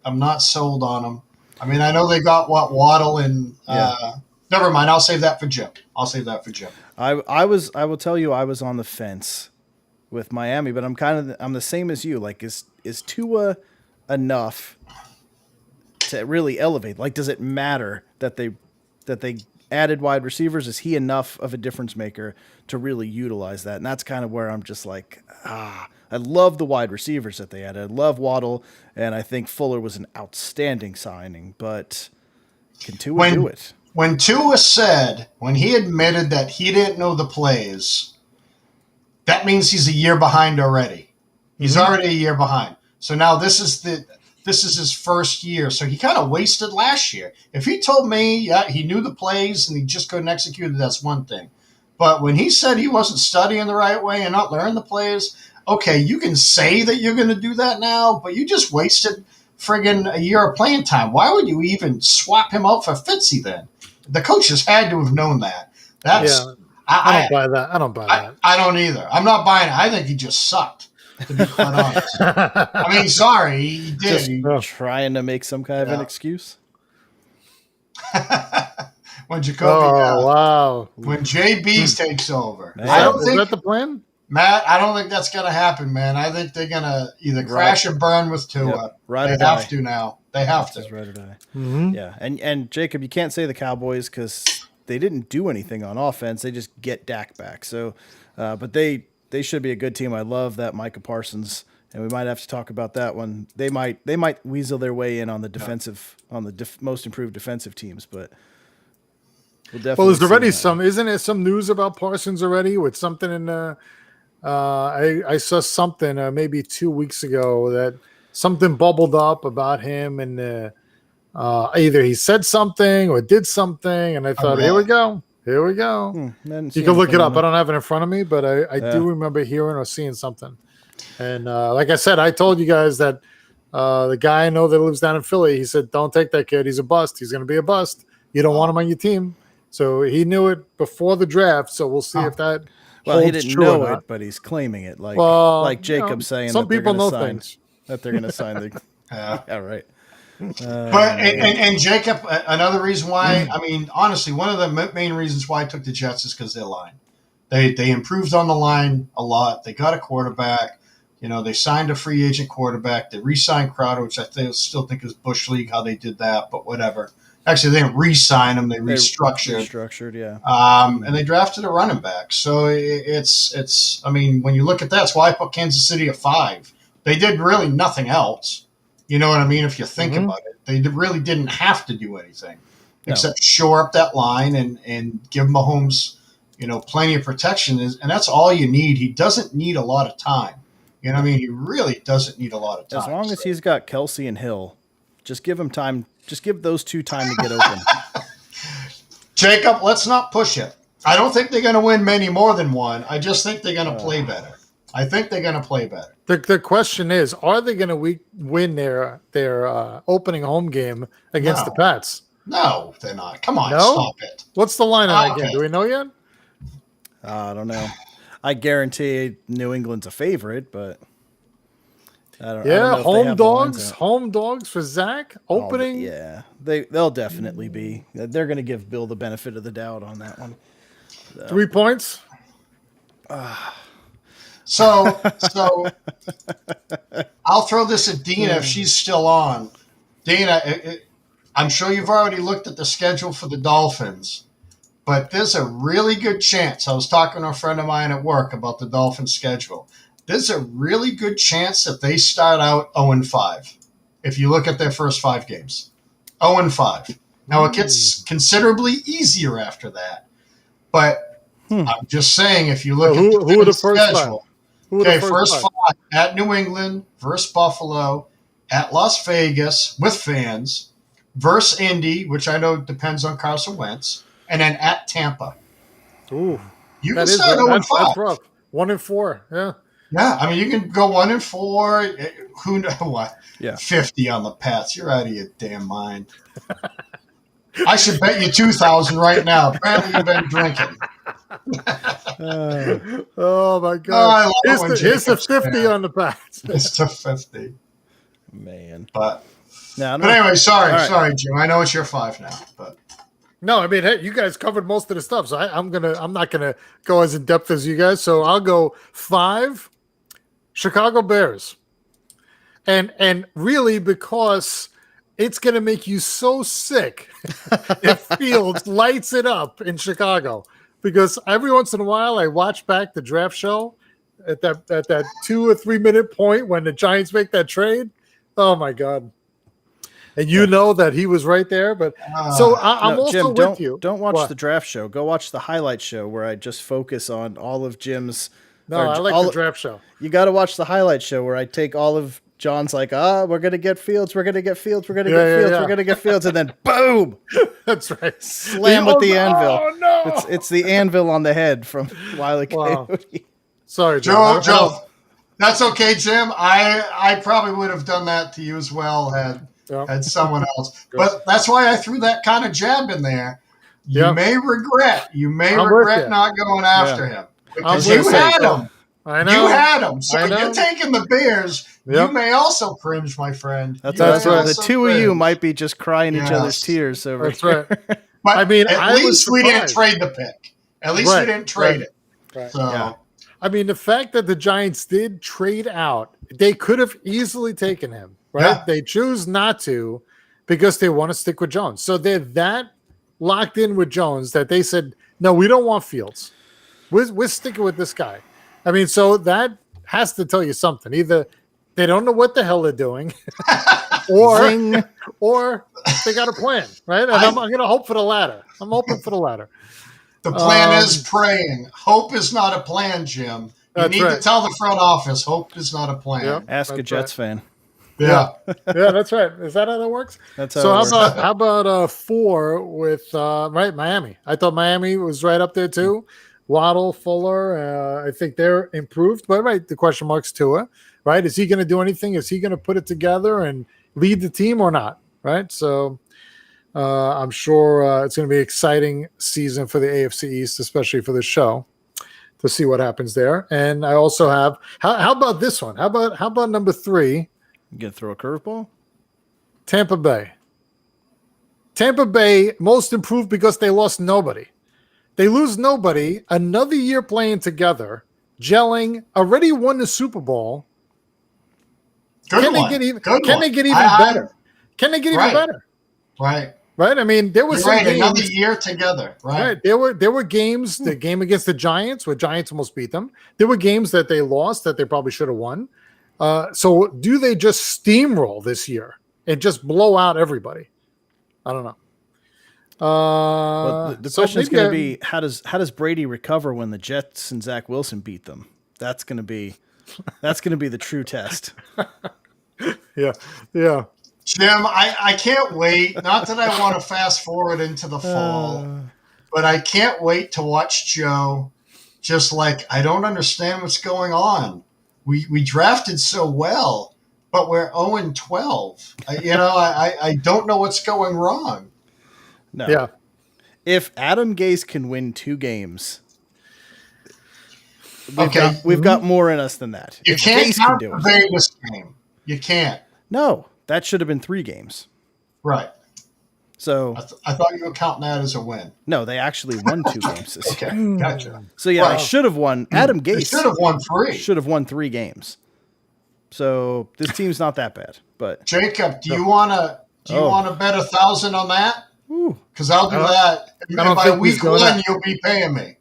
C: I'm not sold on them. I mean, I know they got Waddle and never mind. I'll save that for Jim.
A: I will tell you, I was on the fence with Miami, but I'm the same as you. Like, is Tua enough to really elevate? Like, does it matter that they added wide receivers? Is he enough of a difference maker to really utilize that? And that's kind of where I'm just like, I love the wide receivers that they added. I love Waddle, and I think Fuller was an outstanding signing, but can Tua do it?
C: When Tua said, when he admitted that he didn't know the plays, that means he's a year behind already. He's already a year behind. So now this is his first year. So he kind of wasted last year. If he told me he knew the plays and he just couldn't execute it, that's one thing. But when he said he wasn't studying the right way and not learning the plays, okay, you can say that you're going to do that now, but you just wasted friggin' a year of playing time. Why would you even swap him out for Fitzy then? The coaches had to have known that.
B: I don't buy that. I don't buy that.
C: I don't either. I'm not buying it. I think he just sucked, to be quite honest. I mean, sorry, he did.
A: Trying to make some kind of an excuse.
C: When Jacoby,
B: wow.
C: when JB takes over,
A: Man.
C: I don't
B: Is
C: think
B: that the plan?
C: Matt. I don't think that's gonna happen, man. I think they're gonna either crash or burn with Tua.
A: Yep. Ride or
C: They have
A: die.
C: to now. They have
A: Just
C: to.
A: ride or die.
B: Mm-hmm.
A: Yeah, and Jacob, you can't say the Cowboys because they didn't do anything on offense. They just get Dak back. So, but they should be a good team. I love that Micah Parsons, and we might have to talk about that one. They might weasel their way in on the defensive most improved defensive teams, but we'll definitely.
B: Well, there's already
A: see that.
B: isn't there some news about Parsons already with something in I saw something maybe 2 weeks ago that something bubbled up about him and either he said something or did something, and I thought, here we go.
A: Didn't see
B: You can look
A: anything
B: it up.
A: on
B: I don't have it in front of me, but I do remember hearing or seeing something. And like I said, I told you guys that the guy I know that lives down in Philly, he said, don't take that kid. He's a bust. He's going to be a bust. You don't want him on your team. So he knew it before the draft. So we'll see if that
A: Well, he
B: holds
A: didn't
B: true or
A: know
B: not.
A: it, but he's claiming it. Like
B: Well,
A: Jacob saying
B: some
A: that they're
B: people
A: gonna
B: know
A: sign,
B: things.
A: that they're going to sign the. Yeah, right.
C: But and Jacob, another reason why, I mean, honestly, one of the main reasons why I took the Jets is because their line. They improved on the line a lot. They got a quarterback. You know, they signed a free agent quarterback. They re-signed Crowder, which I still think is Bush League how they did that, but whatever. Actually, they didn't re-sign him. They restructured.
A: Yeah.
C: And they drafted a running back. So it's. I mean, when you look at that, that's why I put Kansas City at 5. They did really nothing else. You know what I mean? If you think about it, they really didn't have to do anything except shore up that line and give Mahomes plenty of protection, and that's all you need. He doesn't need a lot of time. You know what I mean? He really doesn't need a lot of time.
A: As long as he's got Kelsey and Hill, just give him time. Just give those two time to get open.
C: Jacob, let's not push it. I don't think they're going to win many more than one. I just think they're going to play better. I think they're going to play better.
B: The question is, are they going to win their opening home game against the Pats?
C: No, they're not. Come on,
B: No?
C: stop it.
B: What's the line on that
C: Okay.
B: game? Do we know yet?
A: I don't know. I guarantee New England's a favorite, but I don't know if they have the lines out.
B: Home dogs for Zach opening.
A: Yeah, they'll definitely be. They're going to give Bill the benefit of the doubt on that one.
B: 3 points.
C: So I'll throw this at Dina if she's still on. Dina, I'm sure you've already looked at the schedule for the Dolphins, but there's a really good chance. I was talking to a friend of mine at work about the Dolphins schedule. There's a really good chance that they start out 0-5 if you look at their first 5 games. 0-5. Now, it gets considerably easier after that, but I'm just saying if you look at
B: who are the first
C: schedule.
B: five? Who are the
C: First
B: five?
C: 5 at New England, versus Buffalo, at Las Vegas with fans, versus Indy, which I know depends on Carson Wentz, and then at Tampa.
B: Ooh,
C: You
B: that
C: can
B: is
C: start
B: that's
C: 0-5.
B: rough. 1-4. Yeah.
C: Yeah, I mean, you can go 1-4. Who knows what?
A: Yeah.
C: 50 on the Pats. You're out of your damn mind. I should bet you 2,000 right now. Apparently, you've been drinking.
B: Oh my
C: I
B: God!
C: love it when
B: Here's the
C: Jacob's
B: 50
C: bad.
B: on the Pats.
C: It's to 50.
A: Man,
C: But
A: no,
C: anyway, sorry,
A: All right.
C: sorry, Jim. I know it's your 5 now, but
B: No, I mean, hey, you guys covered most of the stuff, so I'm not gonna go as in depth as you guys. So I'll go 5, Chicago Bears, and really because it's gonna make you so sick if Fields lights it up in Chicago. Because every once in a while I watch back the draft show at that 2 or 3 minute point when the Giants make that trade. Oh my God. And you know that he was right there, but so I'm
A: no,
B: also
A: Jim,
B: with
A: don't,
B: you.
A: Don't watch
B: What?
A: the draft show. Go watch the highlight show where I just focus on all of Jim's.
B: No,
A: or
B: I like
A: all-
B: the draft show.
A: You got to watch the highlight show where I take all of John's we're going to get Fields, we're going to get Fields, we're going to get Fields,
B: yeah.
A: we're going to get Fields, and then boom,
B: That's right.
A: slam with the anvil.
B: Oh no!
A: It's the anvil on the head from Wile E.
B: Wow.
A: Coyote.
B: Sorry,
C: Joe,
B: Joe.
C: that's okay, Jim. I probably would have done that to you as well had someone else. But that's why I threw that kind of jab in there. You may regret
B: I'm with
C: regret
B: you.
C: not going after him because
B: with
C: you
B: you.
C: had him.
B: I know.
C: You had him. So
B: I know.
C: you're taking the Bears.
B: Yep.
C: You may also cringe, my friend.
A: That's
C: You
A: right.
C: may
A: The
C: also
A: two of you
C: cringe.
A: might be just crying each
C: Yes.
A: other's tears over
B: That's
A: here.
B: right.
C: But
B: I mean,
C: at
B: I was
C: least we didn't
B: surprised.
C: trade the pick. At least we
B: Right,
C: didn't trade it.
B: Right.
C: So
A: Yeah.
B: I mean, the fact that the Giants did trade out, they could have easily taken him, right?
C: Yeah.
B: They choose not to because they want to stick with Jones. So they're that locked in with Jones that they said, no, we don't want Fields. We're sticking with this guy. I mean, so that has to tell you something. Either they don't know what the hell they're doing,
A: Zing.
B: or they got a plan, right? And I'm going to hope for the latter. I'm hoping for the latter.
C: the plan is praying. Hope is not a plan, Jim. You
B: That's
C: need
B: right.
C: to tell the front office hope is not a plan.
B: Yep.
A: Ask a
B: That's
A: Jets fan.
C: Yeah.
B: Yeah, that's right. Is that how that works?
A: That's how
B: So
A: it works.
B: how about 4 with Miami? I thought Miami was right up there too. Waddle, Fuller, I think they're improved, but right, the question mark's Tua, right? Is he going to do anything? Is he going to put it together and lead the team or not? Right. So I'm sure it's going to be an exciting season for the AFC East, especially for the show, to see what happens there. And I also have how about this one? How about number 3?
A: You gonna throw a curveball?
B: Tampa Bay. Tampa Bay most improved because they lost nobody. They lose nobody. Another year playing together, gelling. Already won the Super Bowl.
C: Good
B: Can
C: one.
B: they get even?
C: Good
B: Can
C: one.
B: they get even
C: I-
B: better? Can they get even
C: Right.
B: better?
C: Right.
B: Right. I mean, there was
C: You're
B: some
C: right.
B: games.
C: Another year together. Right.
B: Right. There were games. The game against the Giants, where Giants almost beat them. There were games that they lost that they probably should have won. So do they just steamroll this year and just blow out everybody? I don't know.
A: Well, the
B: So
A: question is
B: maybe
A: going to be how does Brady recover when the Jets and Zach Wilson beat them? That's going to be the true test.
B: yeah.
C: Jim, I can't wait. Not that I want to fast forward into the fall, but I can't wait to watch Joe. Just like, I don't understand what's going on. We drafted so well, but we're 0-12. I don't know what's going wrong.
A: No.
B: Yeah.
A: If Adam Gase can win 2 games,
C: Okay.
A: we've got more in us than that.
C: You
A: If
C: can't
A: Gase can
C: count
A: do
C: the
A: it.
C: Vegas game. You can't.
A: No, that should have been 3 games.
C: Right.
A: So
C: I thought you were counting that as a win.
A: no, they actually won 2 games this year.
C: Okay, gotcha.
A: So yeah,
C: Right.
A: they should have won. Adam
C: They
A: Gase
C: should have won 3.
A: should have won 3 games. So this team's not that bad, but
C: Jacob, do you want to bet 1,000 on that? Because I'll do that.
B: I don't
C: And by
B: think he's
C: week
B: going
C: 1,
B: to-
C: you'll be paying me.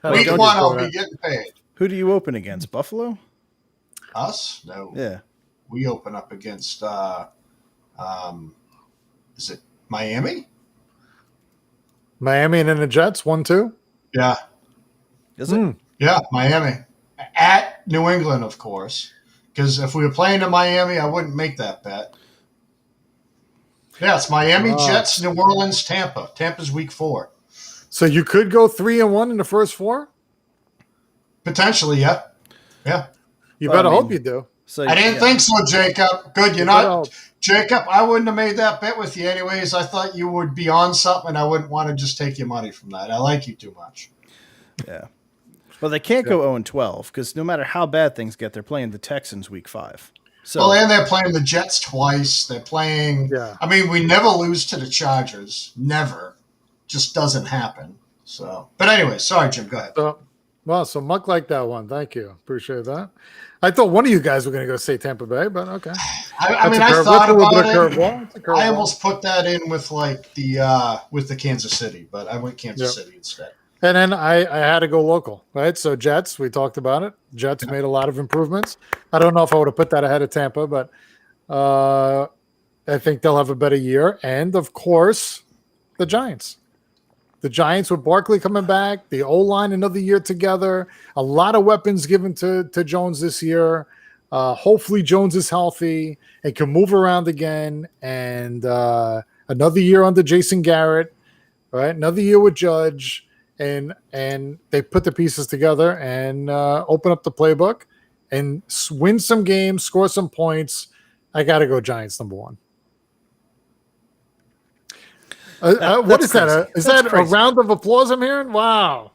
B: I
C: Week
B: don't
C: 1,
B: think
C: I'll
B: he's
C: be getting paid.
A: who do you open against? Buffalo?
C: Us? No.
A: Yeah.
C: We open up against, is it Miami?
B: Miami and then the Jets, 1-2.
C: Yeah.
A: Is it?
C: Yeah, Miami. At New England, of course. Because if we were playing in Miami, I wouldn't make that bet. Yeah, it's Miami, Jets, New Orleans, Tampa. Tampa's week 4.
B: So you could go 3-1 in the first 4.
C: Potentially, yeah. Yeah.
B: You
A: Well,
B: better
A: I mean,
B: hope you do.
A: So
C: I didn't
A: yeah.
C: think so, Jacob. Good, you're
B: better
C: not.
B: hope.
C: Jacob, I wouldn't have made that bet with you anyways. I thought you would be on something. I wouldn't want to just take your money from that. I like you too much.
A: Yeah. Well, they can't go 0-12 because no matter how bad things get, they're playing the Texans week 5. So
C: Well, and they're playing the Jets twice. They're playing.
B: Yeah.
C: I mean, we never lose to the Chargers. Never. Just doesn't happen. So, but anyway, sorry, Jim. Go ahead.
B: So Muck liked that one. Thank you. Appreciate that. I thought one of you guys were going to go say Tampa Bay, but okay.
C: I mean, I
B: That's
C: thought
B: a little
C: about
B: bit of curveball. It's a
C: it.
B: curveball.
C: I almost put that in with like the Kansas City, but I went Kansas City instead.
B: And then I had to go local, right? So Jets, we talked about it. Jets made a lot of improvements. I don't know if I would have put that ahead of Tampa, but I think they'll have a better year. And, of course, the Giants. The Giants with Barkley coming back, the O-line another year together, a lot of weapons given to Jones this year. Hopefully Jones is healthy and can move around again. And another year under Jason Garrett, right? Another year with Judge. And they put the pieces together and open up the playbook and win some games, score some points. I got to go Giants number 1. What is that? Is that a round of applause I'm hearing? Wow.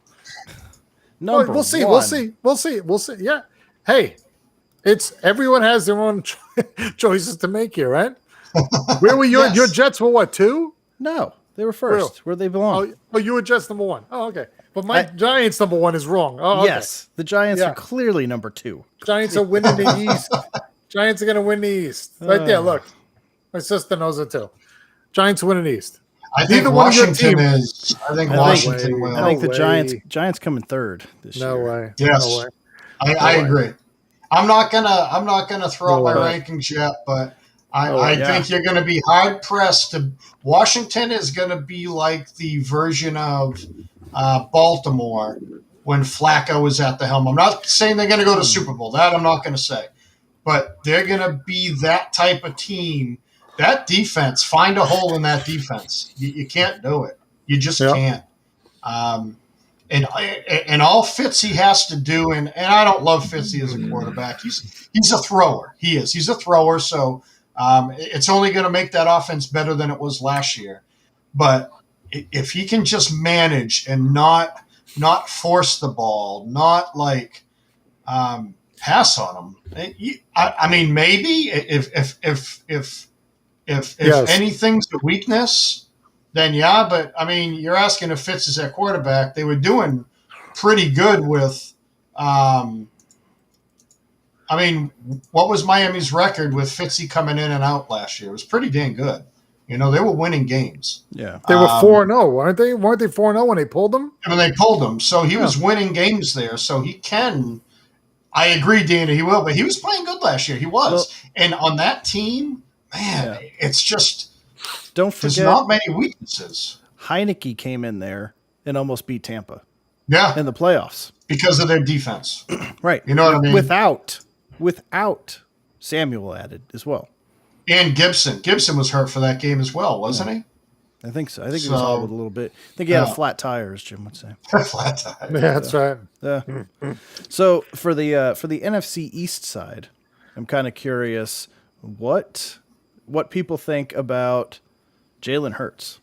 A: number
B: We'll see.
A: 1.
B: We'll see. Yeah. Hey, it's everyone has their own choices to make here, right? Where were your
C: Yes.
B: your Jets were what, 2?
A: No, they were first. Where they belong.
B: Oh, you were Jets number 1. Oh, okay. But my Giants number 1 is wrong. Oh, okay.
A: Yes, the Giants
B: Yeah.
A: are clearly number 2.
B: Giants are winning the East. Giants are going to win the East. Right there, look. My sister knows it too. Giants winning the East.
C: I think
B: Neither one of your
C: Washington
B: team-
C: is. I think
A: I think-
C: Washington will.
A: I think the
B: way.
A: Giants come in 3rd this
B: No
A: year.
B: way.
C: Yes.
B: No way.
C: I
B: way.
C: agree. I'm not gonna throw
B: No
C: out my
B: way.
C: rankings yet, but I
A: yeah.
C: think you're gonna be hard pressed to. Washington is gonna be like the version of Baltimore when Flacco was at the helm. I'm not saying they're gonna go to Super Bowl. That I'm not gonna say, but they're gonna be that type of team. That defense, find a hole in that defense. You can't do it. You just can't. And all Fitzy has to do, and I don't love Fitzy as a quarterback. He's a thrower. He is. He's a thrower. So it's only going to make that offense better than it was last year. But if he can just manage and not force the ball, not like pass on him. I mean, maybe if anything's a weakness. Then yeah, but I mean, you're asking if Fitz is at quarterback. They were doing pretty good with. I mean, what was Miami's record with Fitzy coming in and out last year? It was pretty dang good. You know, they were winning games.
A: Yeah.
B: They were 4-0, weren't they? Weren't they 4-0 when they pulled them?
C: I mean, they pulled him, so he was winning games there. So he can. I agree, Dana. He will, but he was playing good last year. He was, and on that team, man, it's just.
A: Don't
C: There's
A: forget,
C: not many weaknesses.
A: Heineke came in there and almost beat Tampa
C: Yeah,
A: in the playoffs.
C: because of their defense.
A: Right.
C: You know what I mean?
A: Without Samuel added as well.
C: And Gibson. Gibson was hurt for that game as well, wasn't he?
A: I think so. I think he was hobbled a little bit. I think he had a flat tire, as Jim would say.
C: Flat tire.
B: Yeah, that's right.
A: Yeah. So for the NFC East side, I'm kind of curious what people think about Jalen Hurts.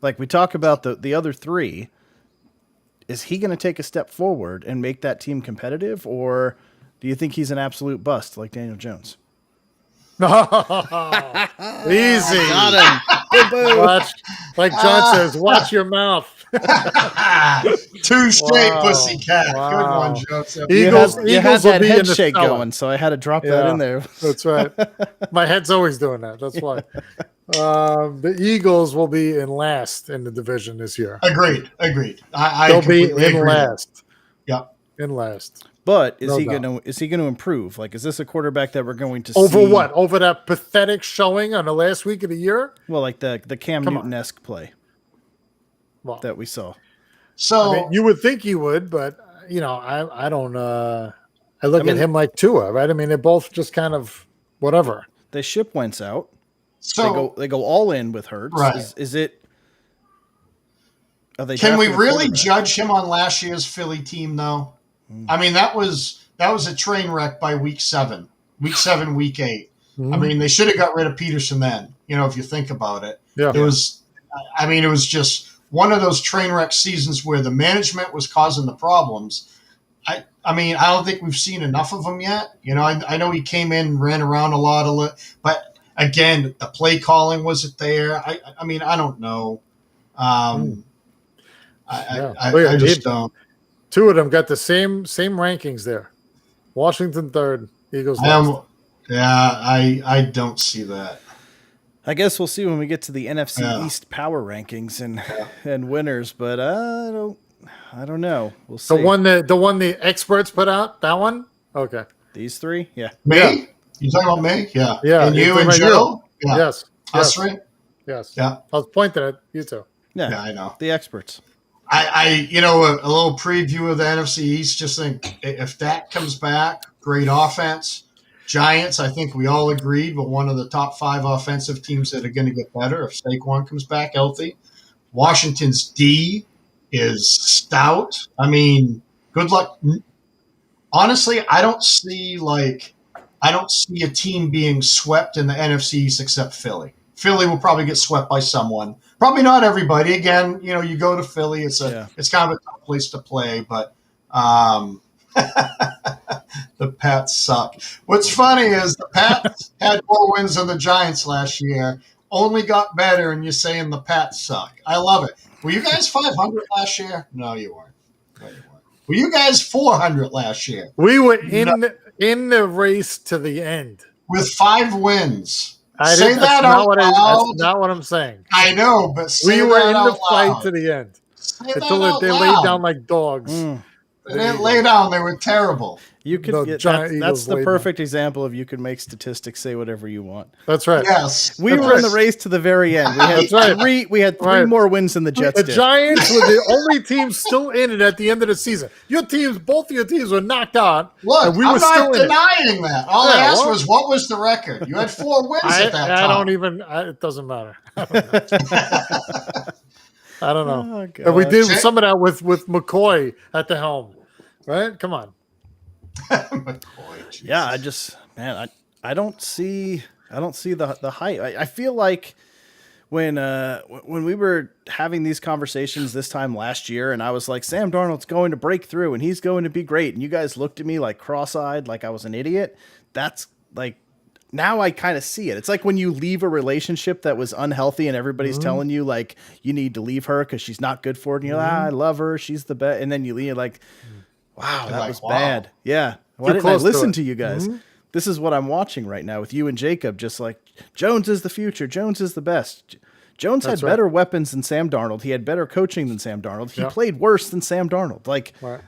A: Like we talk about the other three, is he going to take a step forward and make that team competitive, or do you think he's an absolute bust like Daniel Jones?
B: Easy.
A: Got him. Boom, boom.
B: Watch, like John says, watch your mouth.
C: Too straight,
B: Wow.
C: pussycat.
B: Wow.
C: Good one, Joseph.
B: Eagles
A: You had
B: will
A: that
B: be in
A: head
B: the
A: shake
B: cellar.
A: going, so I had to drop that in there.
B: That's right. My head's always doing that. That's why. The Eagles will be in last in the division this year.
C: Agreed. I
B: They'll be
C: completely
B: in
C: agree.
B: last.
C: Yeah.
B: In last.
A: But
B: No doubt.
A: is he gonna improve? Like, is this a quarterback that we're going to
B: Over
A: see
B: what? Over that pathetic showing on the last week of the year?
A: Well, like the Cam
B: Come on.
A: Newton-esque play
B: Well,
A: that we saw.
C: So
B: I mean, you would think he would, but I don't. I look at him like Tua, right? I mean, they're both just kind of whatever.
A: They ship Wentz out.
C: so
A: They go all in with Hurts.
C: Right.
A: Is it? Are they?
C: can we
A: drafting a
C: really
A: quarterback?
C: judge him on last year's Philly team though? I mean, that was a train wreck by week 7, week 8. I mean, they should have got rid of Peterson then. If you think about it,
B: Yeah.
C: it was just one of those train wreck seasons where the management was causing the problems. I mean, I don't think we've seen enough of him yet. I know he came in, ran around a lot, but again, the play calling wasn't there. I mean, I don't know. I just don't.
B: Two of them got the same rankings there. Washington third, Eagles last.
C: I don't see that.
A: I guess we'll see when we get to the NFC
C: Yeah.
A: East power rankings and winners, but I don't know. We'll see.
B: The one the experts put out, that one? Okay.
A: These three, yeah.
C: Me?
B: Yeah.
C: You talking about me? Yeah.
B: Yeah,
C: And
B: you're
C: you
B: talking
C: and
B: about
C: Joe? Yeah.
B: Yes.
C: Us
B: Yes.
C: three?
B: Yes.
C: Yeah.
B: I was pointing at you two.
A: Yeah,
C: Yeah, I know.
A: the experts.
C: a little preview of the NFC East. Just think if Dak comes back, great offense. Giants, I think we all agreed, but one of the top 5 offensive teams that are going to get better if Saquon comes back healthy. Washington's D is stout. I mean, good luck. Honestly, I don't see a team being swept in the NFC East except Philly. Philly will probably get swept by someone. Probably not everybody. Again, you go to Philly, it's kind of a tough place to play, but the Pats suck. What's funny is the Pats had more wins than the Giants last year, only got better, and you're saying the Pats suck. I love it. Were you guys 500 last year? No, you weren't. Were you guys 400 last year?
B: We were in the race to the end.
C: With 5 wins.
B: Say
C: Say that out loud.
B: That's not what I'm saying.
C: I know, but say
B: We were
C: that
B: in
C: out
B: the fight
C: loud.
B: to the end.
C: Say that
B: Until
C: out
B: they
C: loud.
B: laid down like dogs.
C: They didn't lay down. They were terrible.
A: You could
B: The
A: get
B: Giant
A: that's
B: Eagles
A: the
B: laid
A: perfect example of you can make statistics say whatever you want.
B: That's right.
C: Yes.
A: We were in the race to the very end. We had
B: That's right.
A: three
B: Right.
A: more wins than the Jets
B: The
A: did.
B: Giants were the only team still in it at the end of the season. Both of your teams were knocked out.
C: Look,
B: and we
C: I'm
B: were
C: not
B: still in it.
C: denying that. All I
B: Yeah,
C: asked
B: well-
C: was, what was the record? You had 4 wins at that
B: I
C: time.
B: don't even. It doesn't matter. I don't know.
A: Oh,
B: And we
A: God.
B: did some of that with McCoy at the helm, right? Come on.
A: Yeah, I don't see the hype. I feel like when we were having these conversations this time last year, and I was like, Sam Darnold's going to break through and he's going to be great, and you guys looked at me like cross-eyed, like I was an idiot. That's like, now I kind of see it. It's like when you leave a relationship that was unhealthy and everybody's telling you like you need to leave her because she's not good for it, and you're like, I love her, she's the best, and then you leave like, wow, that
C: like,
A: was
C: wow.
A: bad. Yeah. Why
B: Too
A: didn't I
B: close to
A: listen
B: it.
A: to you guys? This is what I'm watching right now with you and Jacob. Just like Jones is the future. Jones is the best. Jones
B: That's
A: had
B: right.
A: better weapons than Sam Darnold. He had better coaching than Sam Darnold. He
B: Yeah.
A: played worse than Sam Darnold. Like
B: Right.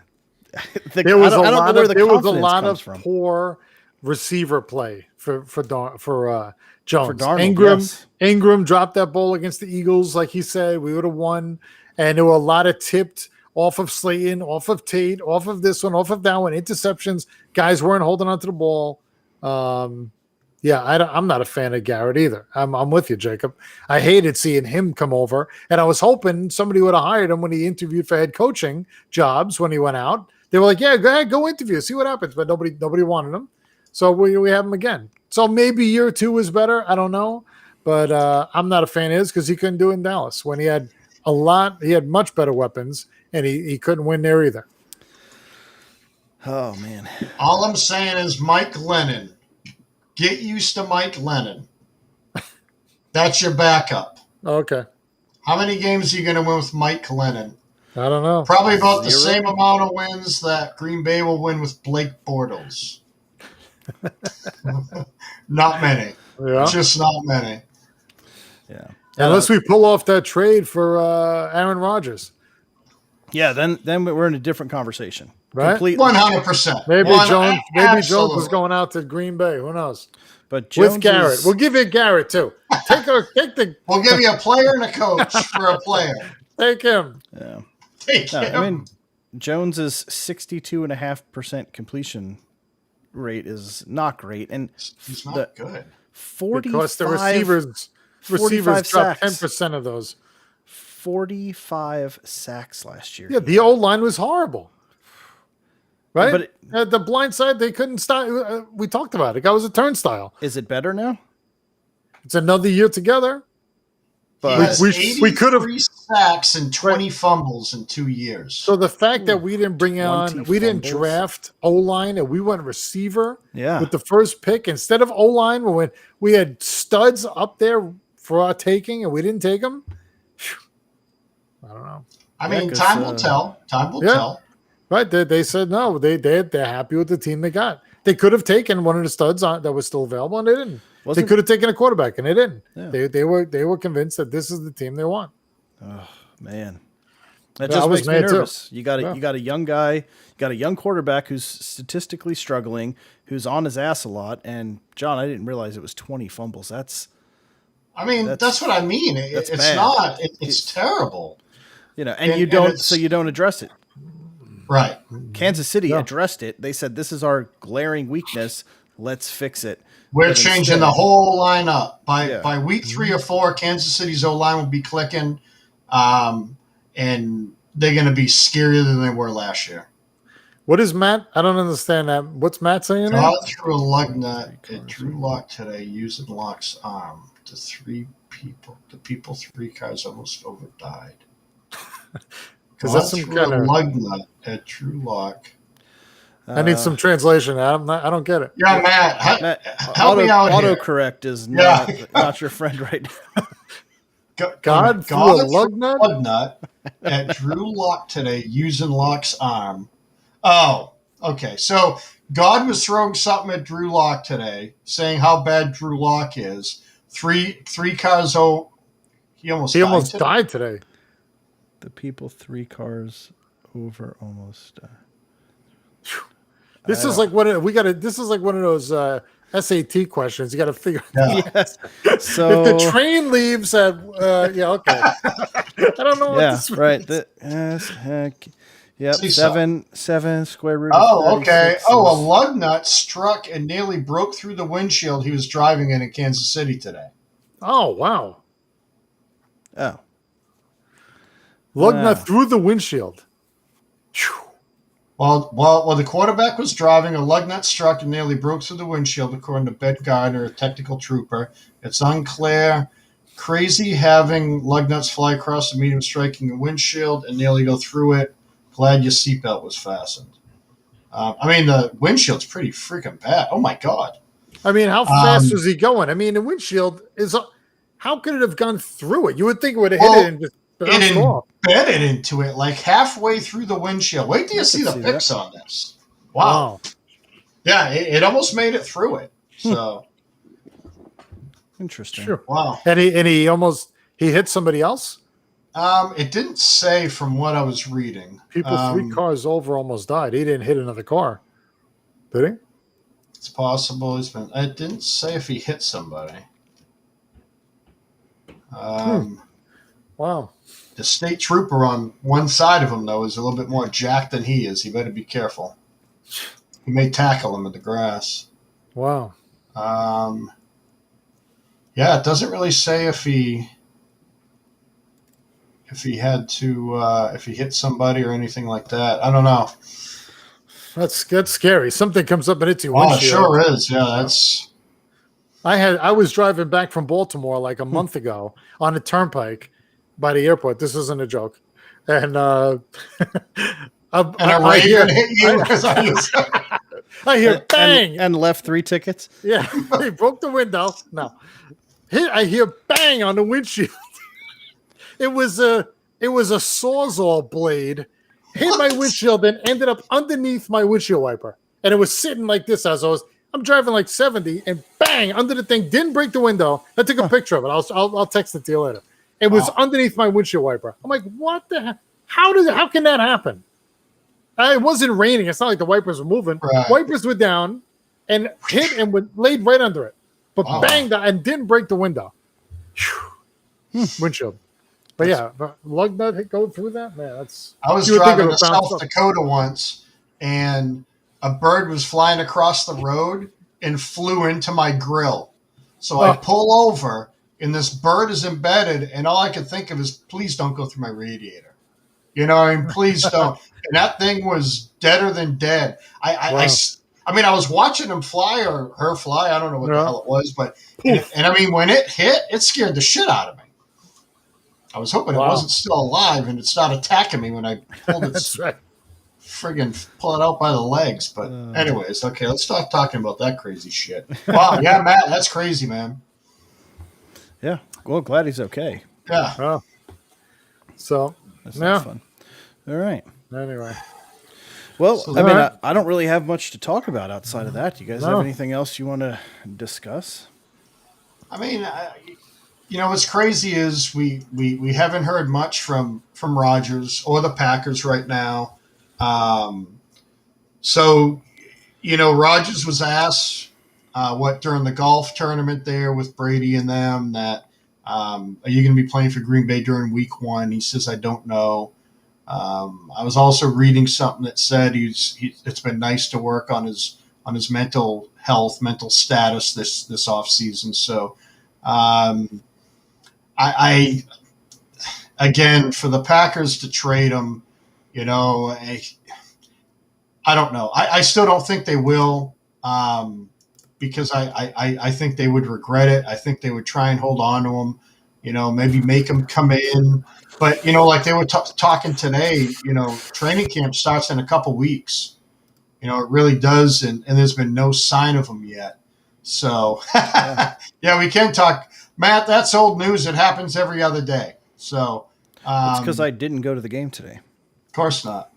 A: I
B: There was
A: don't know where the
B: there was a
A: confidence
B: lot
A: comes
B: of
A: from.
B: poor receiver play for Jones.
A: For Darnold,
B: Ingram
A: yes.
B: Ingram dropped that ball against the Eagles, like he said, we would have won. And there were a lot of tipped off of Slayton, off of Tate, off of this one, off of that one, interceptions. Guys weren't holding onto the ball. I'm not a fan of Garrett either. I'm with you, Jacob. I hated seeing him come over, and I was hoping somebody would have hired him when he interviewed for head coaching jobs when he went out. They were like, "Yeah, go ahead, go interview, see what happens." But nobody wanted him, so we have him again. So maybe year 2 is better. I don't know, but I'm not a fan of his because he couldn't do it in Dallas when he had he had much better weapons, and he couldn't win there either.
A: Oh man.
C: All I'm saying is Mike Lennon. Get used to Mike Lennon. That's your backup.
B: Okay,
C: How many games are you going to win with Mike Lennon?
B: I don't know.
C: Probably about the
A: 0.
C: same amount of wins that Green Bay will win with Blake Bortles. Not many.
B: Yeah,
C: Just not many.
A: Yeah.
B: unless we pull off that trade for Aaron Rodgers.
A: Yeah, then we're in a different conversation.
B: Right?
A: Completely.
C: 100%.
B: Maybe Jones was
C: Absolutely.
B: going out to Green Bay. Who knows?
A: But Jones
B: With Garrett.
A: is-
B: We'll give you Garrett too. Take the
C: We'll give you a player and a coach for a player.
B: take him.
A: yeah.
C: Take
A: No,
C: him.
A: I mean, Jones's 62.5% completion rate is not great, and
C: He's not
A: the
C: good.
A: 45,
B: Because the receivers
A: 45
B: dropped
A: sacks.
B: 10% of those.
A: 45 sacks last year.
B: Yeah, the old line was horrible. Right?
A: But
B: At the blind side, they couldn't stop. We talked about it. That was a turnstile.
A: is it better now?
B: It's another year together.
A: But
C: He has
B: we could have
C: 83 sacks and 20 fumbles in 2 years.
B: So the fact that we didn't bring on,
A: 20
B: we didn't
A: fumbles.
B: draft O-line and we went receiver
A: Yeah.
B: with the first pick instead of O-line, when we had studs up there for our taking and we didn't take them. I don't know.
C: I mean,
A: 'cause,
C: time will tell. Time will
B: yeah.
C: tell.
B: Right? They said no. They're happy with the team they got. They could have taken one of the studs that was still available, and they didn't. They could have taken a quarterback, and they didn't.
A: Yeah.
B: They were convinced that this is the team they want.
A: Oh man, that
B: Yeah, I
A: just
B: was
A: makes me
B: mad, too.
A: nervous. You got a young guy, you got a young quarterback who's statistically struggling, who's on his ass a lot. And John, I didn't realize it was 20 fumbles.
C: I mean, that's what I mean.
A: that's
C: It's
A: bad.
C: not. It's terrible.
A: And
C: And
A: you don't,
C: it's-
A: so you don't address it.
C: Right.
A: Kansas City addressed it. They said, this is our glaring weakness. Let's fix it.
C: We're
A: But
C: changing
A: instead-
C: the whole lineup.
A: Yeah.
C: By week 3 or 4, Kansas City's O-line will be clicking, and they're going to be scarier than they were last year.
B: What is Matt? I don't understand that. What's Matt saying there?
C: God threw a lug nut at Drew Lock today using Lock's arm to 3 people. The people 3 cars almost over died.
B: Because
C: God
B: that's some
C: threw
B: kind
C: a
B: of.
C: lug nut at Drew Lock.
B: I need some translation. I don't get it.
C: Yeah, Matt,
A: Matt,
C: help me out here.
A: autocorrect is
C: Yeah.
A: not your friend right now.
B: God threw a lug nut?
C: lug nut at Drew Lock today using Lock's arm. Oh, okay. So God was throwing something at Drew Lock today, saying how bad Drew Lock is. Three cars. Oh, he almost today.
B: died today.
A: The people 3 cars over almost.
B: This is like one of those SAT questions. You got to figure.
C: Yeah.
A: Yes.
B: If
A: So
B: the train leaves at okay. I don't know what
A: yeah,
B: this
A: right.
B: means.
A: Yep.
C: See, so-
A: 7 square root. of
C: Oh, okay.
A: 36
C: Oh, a
A: is-
C: lug nut struck and nearly broke through the windshield he was driving in Kansas City today.
B: Oh wow!
A: Oh,
B: Lug
A: Wow.
B: nut through the windshield. Phew.
C: While the quarterback was driving, a lug nut struck and nearly broke through the windshield, according to Ben Gardner, a technical trooper. It's unclear. Crazy having lug nuts fly across the medium, striking the windshield and nearly go through it. Glad your seatbelt was fastened. I mean, the windshield's pretty freaking bad. Oh, my God.
B: I mean, how fast was he going? I mean, the windshield is. How could it have gone through it? You would think it would have hit
C: Well,
B: it and just
C: It
B: bounced off.
C: embedded into it like halfway through the windshield. Wait till you see the
A: see
C: pics on this. Wow. Yeah, it almost made it through it. So,
A: interesting.
B: Sure.
C: wow.
B: And he almost hit somebody else.
C: It didn't say from what I was reading.
B: People 3 cars over almost died. He didn't hit another car, did he?
C: It's possible he's been. I didn't say if he hit somebody.
B: Wow.
C: The state trooper on one side of him, though, is a little bit more jacked than he is. He better be careful. He may tackle him in the grass.
B: Wow.
C: Yeah, it doesn't really say if he had to if he hit somebody or anything like that. I don't know.
B: That's scary. Something comes up and hits your
C: Oh, it
B: windshield.
C: sure is. Yeah, that's.
B: I was driving back from Baltimore like a month ago on a turnpike by the airport. This isn't a joke. And
C: And a Raven hit you because
B: I hear bang.
A: and left 3 tickets.
B: Yeah, they broke the window. No, I hear bang on the windshield. It was a sawzall blade hit my windshield and ended up underneath my windshield wiper, and it was sitting like this as I'm driving like 70, and bang under the thing. Didn't break the window. I took a picture of it. I'll text it to you later. It was underneath my windshield wiper. I'm like, what the heck? How can that happen? It wasn't raining. It's not like the wipers were moving.
C: Right.
B: Wipers were down and hit and laid right under it. But banged and didn't break the window. Windshield. But lug nut go through that? Man, that's.
C: I was driving to South Dakota once, and a bird was flying across the road and flew into my grill. So I pull over, and this bird is embedded, and all I could think of is, please don't go through my radiator. You know, I mean, please don't. And that thing was deader than dead. I mean, I was watching him fly or her fly. I don't know what the hell it was, but and I mean, when it hit, it scared the shit out of me. I was hoping it wasn't still alive and it started attacking me when I pulled it.
B: That's right.
C: Friggin' pull it out by the legs. But anyways, okay, let's stop talking about that crazy shit. Wow, yeah, Matt, that's crazy, man.
A: Yeah, well, glad he's okay.
C: Yeah.
B: Oh. So
A: That's not fun. All right.
B: Anyway.
A: Well, I mean, I don't really have much to talk about outside of that. You guys have anything else you want to discuss?
C: I mean, you know, what's crazy is we haven't heard much from Rodgers or the Packers right now. So, you know, Rodgers was asked during the golf tournament there with Brady and them that are you going to be playing for Green Bay during Week 1? He says, I don't know. I was also reading something that said it's been nice to work on his mental health, mental status this offseason. So, I again, for the Packers to trade him, you know, I don't know. I still don't think they will, because I think they would regret it. I think they would try and hold on to him, you know, maybe make him come in. But, you know, like they were talking today, you know, training camp starts in a couple weeks. You know, it really does, and there's been no sign of him yet. So, yeah, we can talk. Matt, that's old news. It happens every other day. So
A: it's because I didn't go to the game today.
C: Of course not.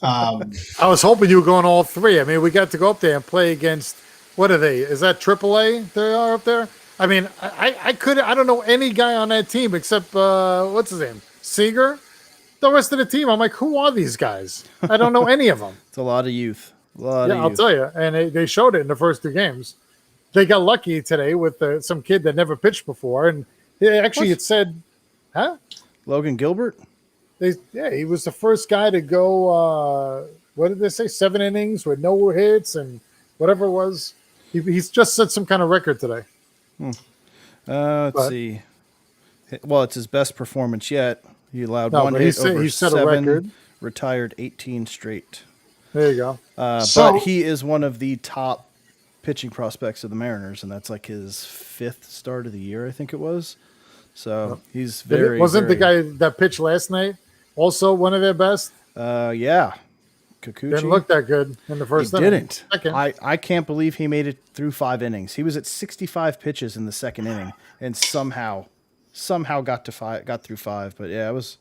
B: I was hoping you were going all 3. I mean, we got to go up there and play against, what are they? Is that AAA they are up there? I mean, I don't know any guy on that team except, what's his name? Seager? The rest of the team, I'm like, who are these guys? I don't know any of them.
A: It's a lot of youth.
B: I'll tell you. And they showed it in the first 2 games. They got lucky today with some kid that never pitched before. And it said, huh?
A: Logan Gilbert?
B: He was the first guy to go, what did they say, 7 innings with no hits and whatever it was. He's just set some kind of record today.
A: Let's see. Well, it's his best performance yet. He allowed 1 hit over
B: he set
A: 7,
B: a record.
A: Retired 18 straight.
B: There you go.
A: But he is one of the top pitching prospects of the Mariners, and that's like his 5th start of the year, I think it was. So he's very.
B: Wasn't the guy that pitched last night also one of their best?
A: Yeah. Kikuchi
B: didn't look that good in the first
A: he
B: inning.
A: Didn't. I can't believe he made it through 5 innings. He was at 65 pitches in the 2nd inning and somehow got through 5. But yeah, it was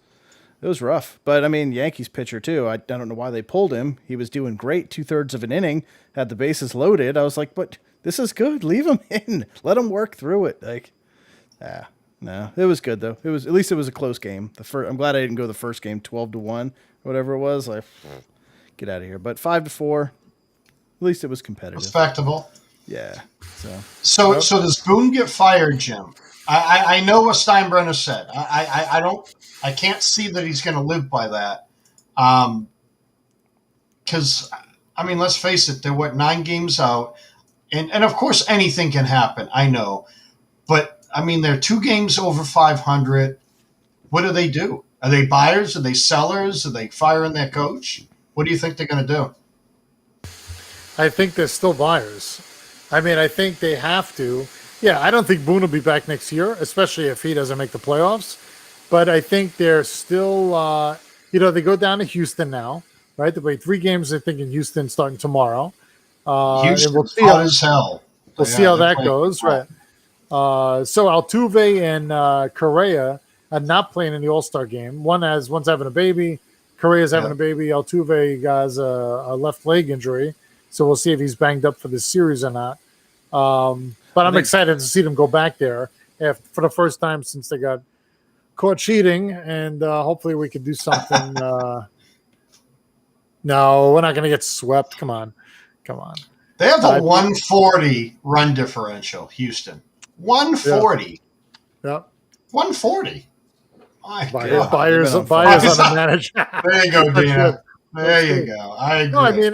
A: rough. But I mean, Yankees pitcher too. I don't know why they pulled him. He was doing great 2/3 of an inning, had the bases loaded. I was like, but this is good. Leave him in. Let him work through it. Like, no, it was good though. At least it was a close game. I'm glad I didn't go the first game 12-1, whatever it was. Like, get out of here. But 5-4, least it was competitive.
C: Respectable.
A: Yeah.
C: So does Boone get fired, Jim? I know what Steinbrenner said. I can't see that he's going to live by that. Because I mean, let's face it, they're 9 games out, and of course anything can happen. I know, but I mean, they're 2 games over 500. What do they do? Are they buyers? Are they sellers? Are they firing their coach? What do you think they're going to do?
B: I think they're still buyers. I mean, I think they have to. Yeah, I don't think Boone will be back next year, especially if he doesn't make the playoffs. But I think they're still, they go down to Houston now, right? They play 3 games, I think, in Houston starting tomorrow. And
C: Houston's hot as hell.
B: We'll see how that goes, right? So Altuve and Correa are not playing in the All-Star game. One's having a baby. Correa's having a baby. Altuve has a left leg injury. So we'll see if he's banged up for this series or not. But I'm excited to see them go back there for the first time since they got caught cheating, and hopefully we could do something. No, we're not going to get swept. Come on.
C: They have a 140 run differential, Houston. 140.
B: Yep.
C: 140. My God.
B: Buyers on the manager.
C: There you go, Dina. There you go. I agree.
B: No, I mean,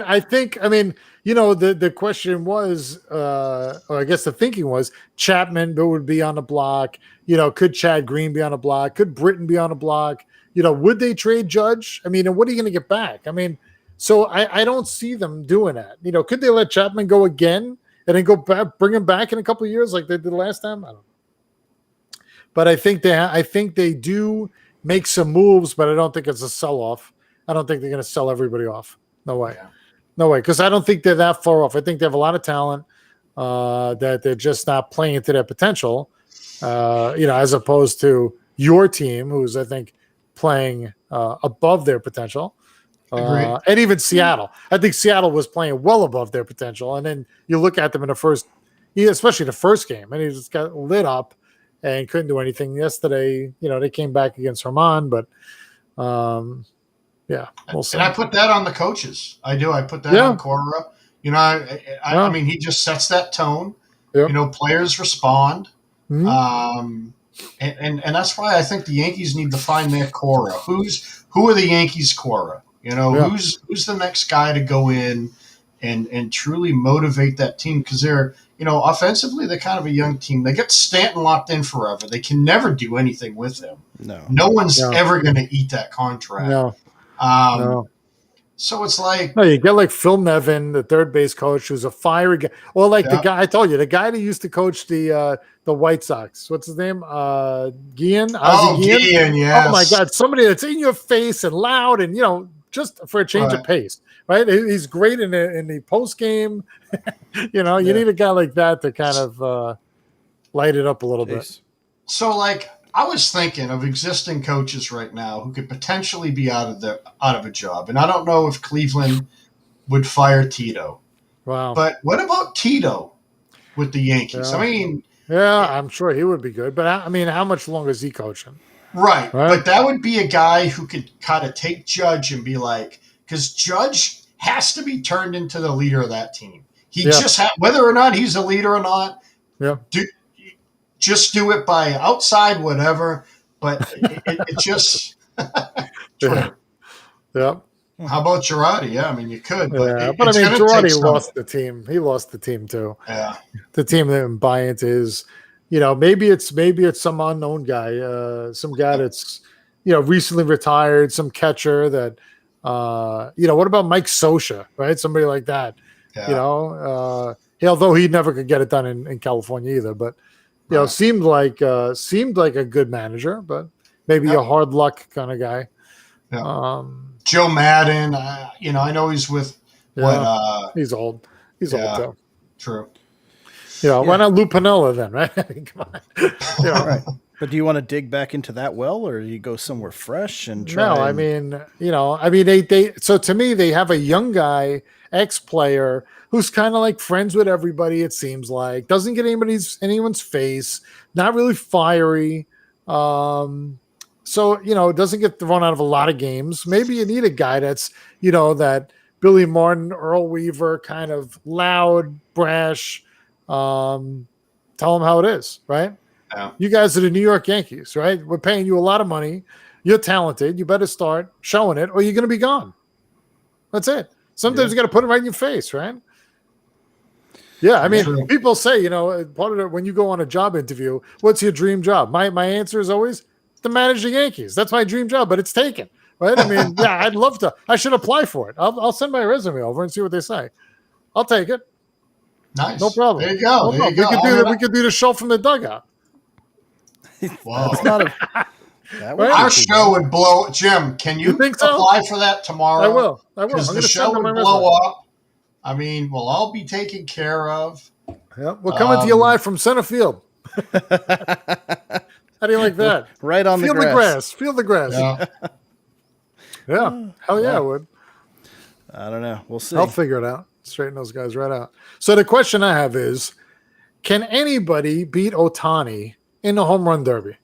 B: the question was, or I guess the thinking was, Chapman would be on the block. Could Chad Green be on the block? Could Britton be on the block? Would they trade Judge? I mean, and what are you going to get back? I mean, so I don't see them doing that. Could they let Chapman go again and then go back, bring him back in a couple of years like they did last time? I don't know. But I think they do make some moves, but I don't think it's a sell-off. I don't think they're going to sell everybody off. No way.
C: Yeah.
B: No way. Because I don't think they're that far off. I think they have a lot of talent that they're just not playing into their potential, as opposed to your team, who's, I think, playing above their potential. And even Seattle. I think Seattle was playing well above their potential. And then you look at them in especially the first game, and he just got lit up and couldn't do anything. Yesterday, they came back against Herman, but yeah, we'll see.
C: And I put that on the coaches. I do. I put that on Cora. I mean, he just sets that tone. Yep. Players respond. Mm-hmm. And that's why I think the Yankees need to find their Cora. Who are the Yankees' Cora? Who's the next guy to go in and truly motivate that team? Because they're, offensively, they're kind of a young team. They got Stanton locked in forever. They can never do anything with him. No one's ever going to eat that contract.
B: No.
C: So it's like,
B: no, you get like Phil Nevin, the third base coach, who's a fiery guy. Or like the guy I told you, the guy that used to coach the White Sox. What's his name? Guillen.
C: Guillen, yes.
B: Oh my God, somebody that's in your face and loud, and just for a change of pace, right? He's great in the post game. You need a guy like that to kind of light it up a little bit.
C: So like, I was thinking of existing coaches right now who could potentially be out of a job, and I don't know if Cleveland would fire Tito. Wow! But what about Tito with the Yankees?
B: Yeah.
C: I mean,
B: I'm sure he would be good, but I mean, how much longer is he coaching?
C: Right, but that would be a guy who could kind of take Judge and be like, because Judge has to be turned into the leader of that team. He just whether or not he's a leader or not.
B: Yeah.
C: Just do it by outside, whatever. But it just.
B: Yeah.
C: How about Girardi? Yeah, I mean, you could. But
B: I mean, Girardi lost the team. He lost the team too.
C: Yeah.
B: The team didn't buy into his. Maybe it's some unknown guy, some guy that's recently retired, some catcher that. What about Mike Scioscia, right? Somebody like that. Yeah. Although he never could get it done in California either, but. Seemed like a good manager, but maybe a hard luck kind of guy.
C: Yeah. Joe Madden, I know he's with
B: he's old. He's old too.
C: True.
B: Why not Lou Piniella then, right? Come on.
A: Right. But do you want to dig back into that well, or you go somewhere fresh and try?
B: No, I mean, they. So to me, they have a young guy, ex-player, who's kind of like friends with everybody. It seems like doesn't get anyone's face, not really fiery. So doesn't get thrown out of a lot of games. Maybe you need a guy that's that Billy Martin, Earl Weaver, kind of loud, brash. Tell them how it is, right?
C: Yeah.
B: You guys are the New York Yankees, right? We're paying you a lot of money. You're talented. You better start showing it, or you're going to be gone. That's it. Sometimes you got to put it right in your face, right? Yeah, I mean,
C: True.
B: people say, part of it when you go on a job interview, what's your dream job? My answer is always to manage the Yankees. That's my dream job, but it's taken, right? I mean, yeah, I'd love to. I should apply for it. I'll send my resume over and see what they say. I'll take it.
C: Nice.
B: No problem.
C: There you go.
B: No
C: There
B: problem.
C: you go.
B: We could do the show from the dugout.
C: Wow.
A: That's not a. That would
C: Our
A: be cool.
C: show would blow. Jim, can you
B: think so?
C: apply for that tomorrow?
B: I will.
C: Because
B: I'm
C: the
B: going to
C: show
B: send them
C: would
B: my
C: blow
B: resume.
C: up. I mean, we'll all be taken care of.
B: Yeah, we're coming to you live from center field. How do you like that?
A: Right on
B: Feel
A: the grass.
B: Feel the grass.
C: Yeah.
B: Yeah. Hell yeah, I would.
A: I don't know. We'll see.
B: I'll figure it out. Straighten those guys right out. So the question I have is, can anybody beat Ohtani in the home run derby?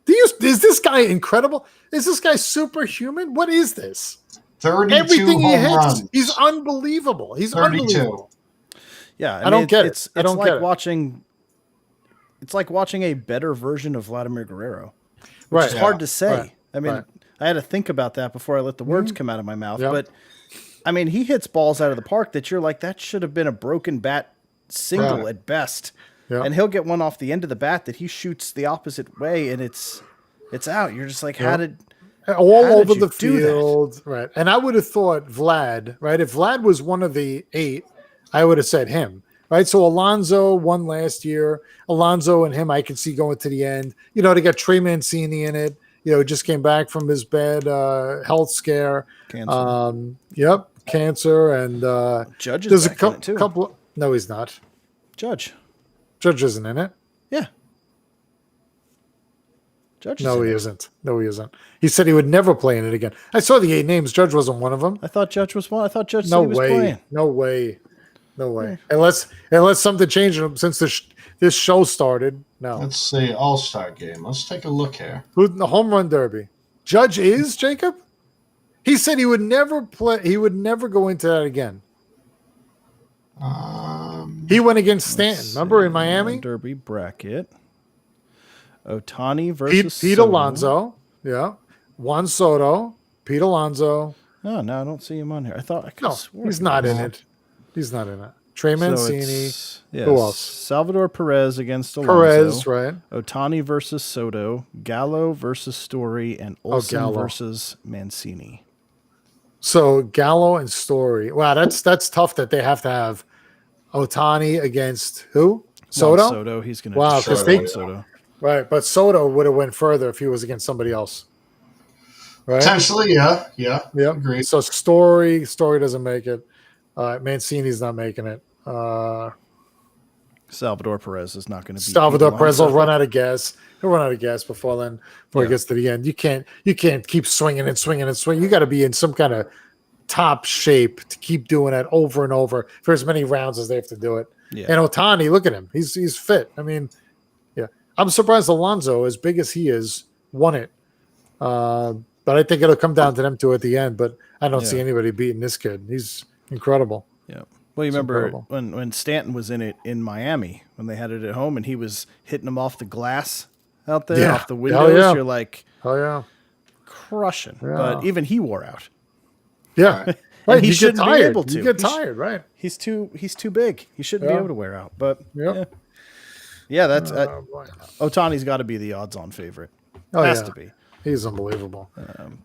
B: Is this guy incredible? Is this guy superhuman? What is this?
C: 32
B: Everything he
C: home
B: hits,
C: runs.
B: he's unbelievable. He's
C: 32.
B: unbelievable.
A: Yeah,
B: I don't get it.
A: It's
B: I don't
A: like
B: get it.
A: watching. It's like watching a better version of Vladimir Guerrero.
B: Right.
A: It's hard to say.
B: Right.
A: I mean,
B: Right.
A: I had to think about that before I let the words come out of my mouth.
B: Yep.
A: But I mean, he hits balls out of the park that you're like, that should have been a broken bat single
B: Right.
A: at best.
B: Yep.
A: And he'll get one off the end of the bat that he shoots the opposite way, and it's out. You're just like, how did
B: all
A: how did
B: over
A: you
B: the
A: do that?
B: field, right? And I would have thought Vlad, right? If Vlad was one of the 8, I would have said him, right? So Alonso won last year. Alonso and him, I can see going to the end. They got Trey Mancini in it. Just came back from his bad health scare.
A: Cancer.
B: Yep, cancer, and
A: Judge is
B: there's a
A: back in it, too.
B: couple. No, he's not.
A: Judge?
B: Judge isn't in it.
A: Yeah. Judge is
B: No,
A: in
B: he
A: it.
B: isn't. No, he isn't. He said he would never play in it again. I saw the 8 names. Judge wasn't one of them.
A: I thought Judge was one. I thought Judge said
B: No
A: he was
B: way.
A: playing.
B: No way. No way. Unless something changed since this show started. No.
C: Let's see. All-Star game. Let's take a look here.
B: Who's in the home run derby? Judge is Jacob? He said he would never play. He would never go into that again. He went against Stanton. Remember in Miami?
A: Derby bracket. Ohtani versus
B: Pete
A: Soto.
B: Alonso. Yeah. Juan Soto. Pete Alonso.
A: Oh, no, I don't see him on here. I thought I could
B: No,
A: have sworn
B: he's
A: he
B: not
A: was.
B: in it. He's not in it. Trey
A: So
B: Mancini.
A: it's- yes,
B: Who else?
A: Salvador Perez against Alonso.
B: Perez, right?
A: Ohtani versus Soto. Gallo versus Story. And Olsen
B: Gallo.
A: versus Mancini.
B: So Gallo and Story. Wow, that's tough that they have to have Ohtani against who? Soto?
A: Juan Soto. He's going to
B: Wow, 'cause they-
A: Soto.
B: Right, but Soto would have went further if he was against somebody else. Right?
C: Potentially, yeah. Yeah.
B: Yeah.
C: Agreed.
B: So Story doesn't make it. Mancini's not making it.
A: Salvador Perez is not going to be.
B: Salvador Perez will run out of gas. He'll run out of gas before he gets to the end. You can't keep swinging and swinging and swinging. You got to be in some kind of top shape to keep doing that over and over for as many rounds as they have to do it.
A: Yeah.
B: And Ohtani, look at him. He's fit. I mean, yeah. I'm surprised Alonso, as big as he is, won it. But I think it'll come down to them two at the end. But I don't see anybody beating this kid. He's incredible.
A: Yeah. Well, you remember
B: incredible.
A: when Stanton was in it in Miami when they had it at home and he was hitting them off the glass out there,
B: Yeah.
A: off the
B: Oh,
A: windows.
B: yeah.
A: You're like
B: Oh yeah,
A: crushing.
B: Yeah.
A: But even he wore out.
B: yeah.
A: And he
B: you
A: shouldn't
B: get
A: be
B: tired.
A: able to.
B: You get
A: He sh-
B: tired, right?
A: He's too big. He shouldn't be
B: Yeah.
A: able to wear out. But
B: Yep.
A: yeah, that's
B: Oh, boy.
A: Ohtani's got to be the odds-on favorite.
B: Oh,
A: Has
B: yeah.
A: to be.
B: He's unbelievable.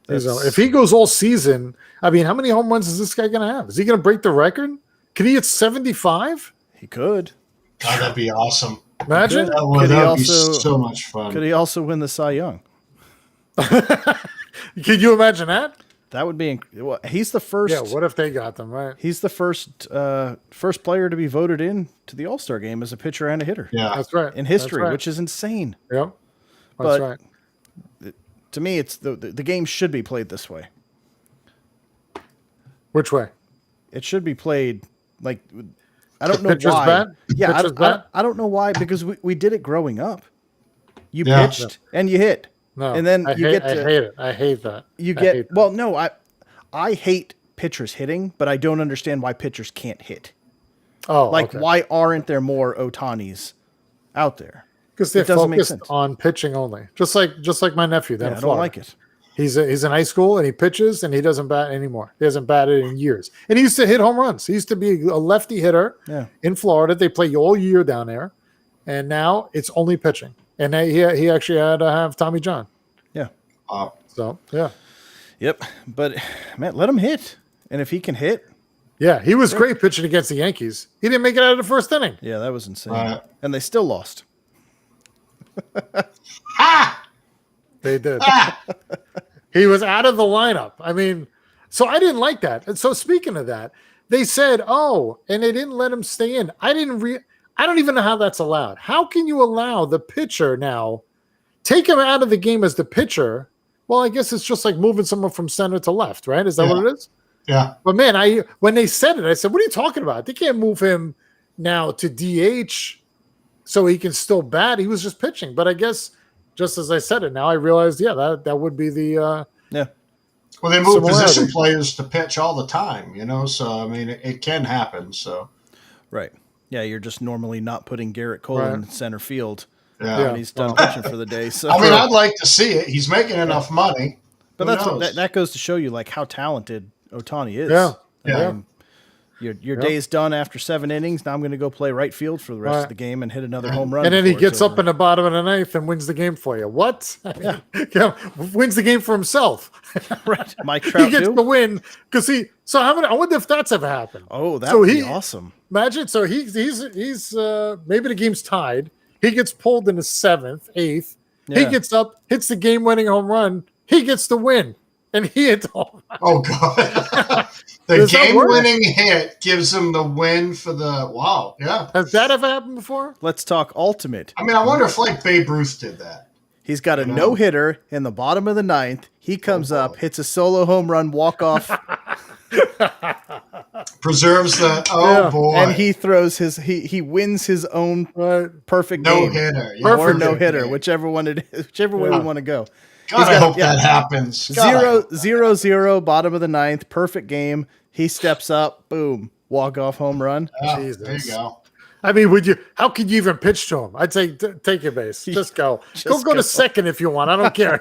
A: That's-
B: If he goes all season, I mean, how many home runs is this guy going to have? Is he going to break the record? Could he hit 75?
A: He could.
C: God, that'd be awesome.
B: Imagine.
C: That would
A: Could he
C: be
A: also-
C: so much fun.
A: Could he also win the Cy Young?
B: Could you imagine that?
A: That would be. Well, he's the first.
B: Yeah. What if they got them right?
A: He's the first player to be voted in to the All-Star game as a pitcher and a hitter
C: Yeah.
B: That's right.
A: in history,
B: That's right.
A: which is insane.
B: Yep. That's
A: But-
B: right.
A: To me, it's the game should be played this way.
B: Which way?
A: It should be played like I don't know
B: Pitcher's
A: why.
B: bat?
A: Yeah,
B: Pitcher's bat?
A: I don't know why because we did it growing up. You
C: Yeah.
A: pitched and you hit,
B: No.
A: and then
B: I
A: you
B: hate,
A: get
B: I
A: to
B: hate it. I hate that.
A: you
B: I
A: get
B: hate that.
A: well. No, I hate pitchers hitting, but I don't understand why pitchers can't hit.
B: Oh,
A: Like, why aren't there more Ohtanis out there?
B: Because they're
A: It doesn't make
B: focused
A: sense.
B: on pitching only. Just like my nephew down
A: Yeah,
B: in
A: I don't
B: Florida.
A: like it.
B: He's in high school and he pitches and he doesn't bat anymore. He hasn't batted in years. And he used to hit home runs. He used to be a lefty hitter in Florida. They play all year down there. And now it's only pitching. And he actually had to have Tommy John.
A: Yeah.
B: So, yeah.
A: Yep. But, man, let him hit. And if he can hit.
B: Yeah, he was great pitching against the Yankees. He didn't make it out of the first inning.
A: Yeah, that was insane. And they still lost.
B: They did. He was out of the lineup. I mean, so I didn't like that. And so speaking of that, they said, and they didn't let him stay in. I don't even know how that's allowed. How can you allow the pitcher now, take him out of the game as the pitcher? Well, I guess it's just like moving someone from center to left, right? Is that what it is?
C: Yeah.
B: But man, when they said it, I said, what are you talking about? They can't move him now to DH so he can still bat. He was just pitching. But I guess just as I said it now, I realized, that would be the
C: Well, they move
B: similarity.
C: position players to pitch all the time, so I mean it can happen. So
A: Right. Yeah, you're just normally not putting Garrett Cole in center field when he's done pitching for the day. So
C: I mean, I'd like to see it. He's making enough money.
A: But
C: Who
A: that's
C: knows?
A: that goes to show you like how talented Ohtani is.
B: Yeah.
A: I mean, your day's done after 7 innings. Now I'm going to go play right field for the rest of the game and hit another home run.
B: And then he
A: before it's
B: gets up
A: over.
B: in the bottom of the ninth and wins the game for you. What? Wins the game for himself.
A: Right. Mike Trout
B: He gets
A: too?
B: the win because I wonder if that's ever happened.
A: Oh, that
B: So
A: would be
B: he-
A: awesome.
B: Imagine. So he's maybe the game's tied. He gets pulled in the 7th, 8th. He
A: Yeah.
B: gets up, hits the game-winning home run. He gets the win, and he hits home.
C: Oh God! The
B: Does that work?
C: game-winning hit gives him the win for the wow. Yeah.
B: Has that ever happened before?
A: Let's talk ultimate.
C: I mean, I wonder if like Babe Ruth did that.
A: He's got a no-hitter in the bottom of the 9th. He comes up, hits a solo home run, walk-off,
C: Preserves the boy.
A: and he throws he wins his own
B: Right.
A: perfect
C: no
A: game.
C: hitter.
A: Or
B: Perfect
A: no-hitter,
C: game.
A: whichever one it is, whichever way we want to go.
C: God, I hope that happens. God, I hope
A: 0-0, bottom of the 9th, perfect game. He steps up, boom, walk-off home run.
C: There you
B: Jesus.
C: go.
B: I mean, how could you even pitch to him? I'd say take your base. Just go. Go
A: go.
B: to second if you want. I don't care.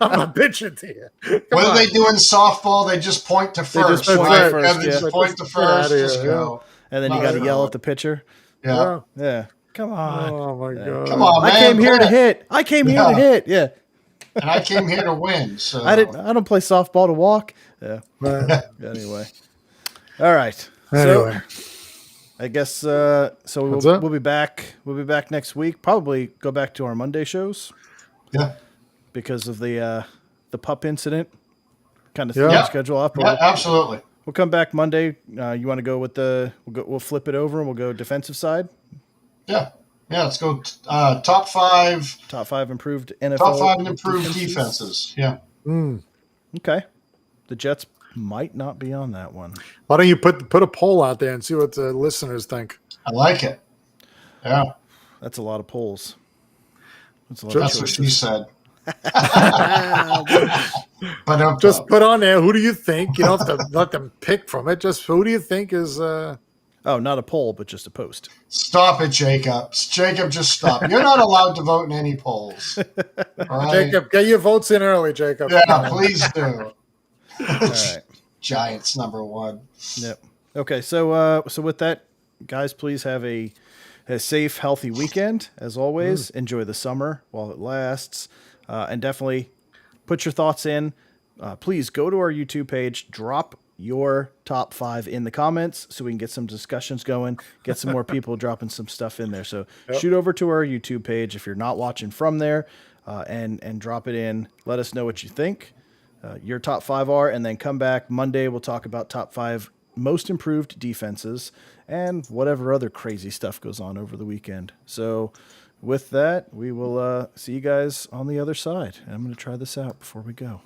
B: I'm not pitching to you. Come
C: What
B: on.
C: do they do in softball? They just point to first.
A: point to
C: right?
A: first,
C: Yeah, they
A: yeah.
C: just point to
B: Get outta
C: first.
B: here,
C: Just go.
A: And then you got to yell at the pitcher.
C: Yeah.
A: Yeah. Come on.
B: Oh my god.
C: Come on, man.
A: I came here to
C: play it.
A: hit. I came here to hit. Yeah.
C: And I came here to win. So
A: I don't play softball to walk. Yeah.
B: Right.
A: Anyway. All right.
B: Anyway.
A: So I guess so
B: That's
A: we'll
B: it?
A: be back. We'll be back next week. Probably go back to our Monday shows
C: Yeah.
A: because of the pup incident. Kind of
B: Yeah.
A: schedule up. But
C: Yeah, absolutely.
A: we'll come back Monday. You want to go with we'll flip it over and we'll go defensive side.
C: Yeah. Yeah. Let's go. Top 5.
A: Top 5 improved NFL.
C: Top 5 improved defenses. Yeah.
A: Okay. The Jets might not be on that one.
B: Why don't you put a poll out there and see what the listeners think?
C: I like it. Yeah.
A: That's a lot of polls. That's a lot
C: That's
A: of
C: what
A: choices.
C: she said. But
B: Just put on there. Who do you think? You don't have to let them pick from it. Just who do you think is?
A: Oh, not a poll, but just a post.
C: stop it, Jacob. Jacob, just stop. You're not allowed to vote in any polls. All right?
B: Jacob, get your votes in early, Jacob.
C: Yeah, please do.
A: All right.
C: Giants #1.
A: Yep. Okay. So with that, guys, please have a safe, healthy weekend. As always, enjoy the summer while it lasts, and definitely put your thoughts in. Please go to our YouTube page, drop your top 5 in the comments so we can get some discussions going, get some more people dropping some stuff in there. So shoot over to our YouTube page if you're not watching from there, and drop it in. Let us know what you think. Your top 5 are, and then come back Monday. We'll talk about top 5 most improved defenses and whatever other crazy stuff goes on over the weekend. So with that, we will see you guys on the other side. And I'm going to try this out before we go.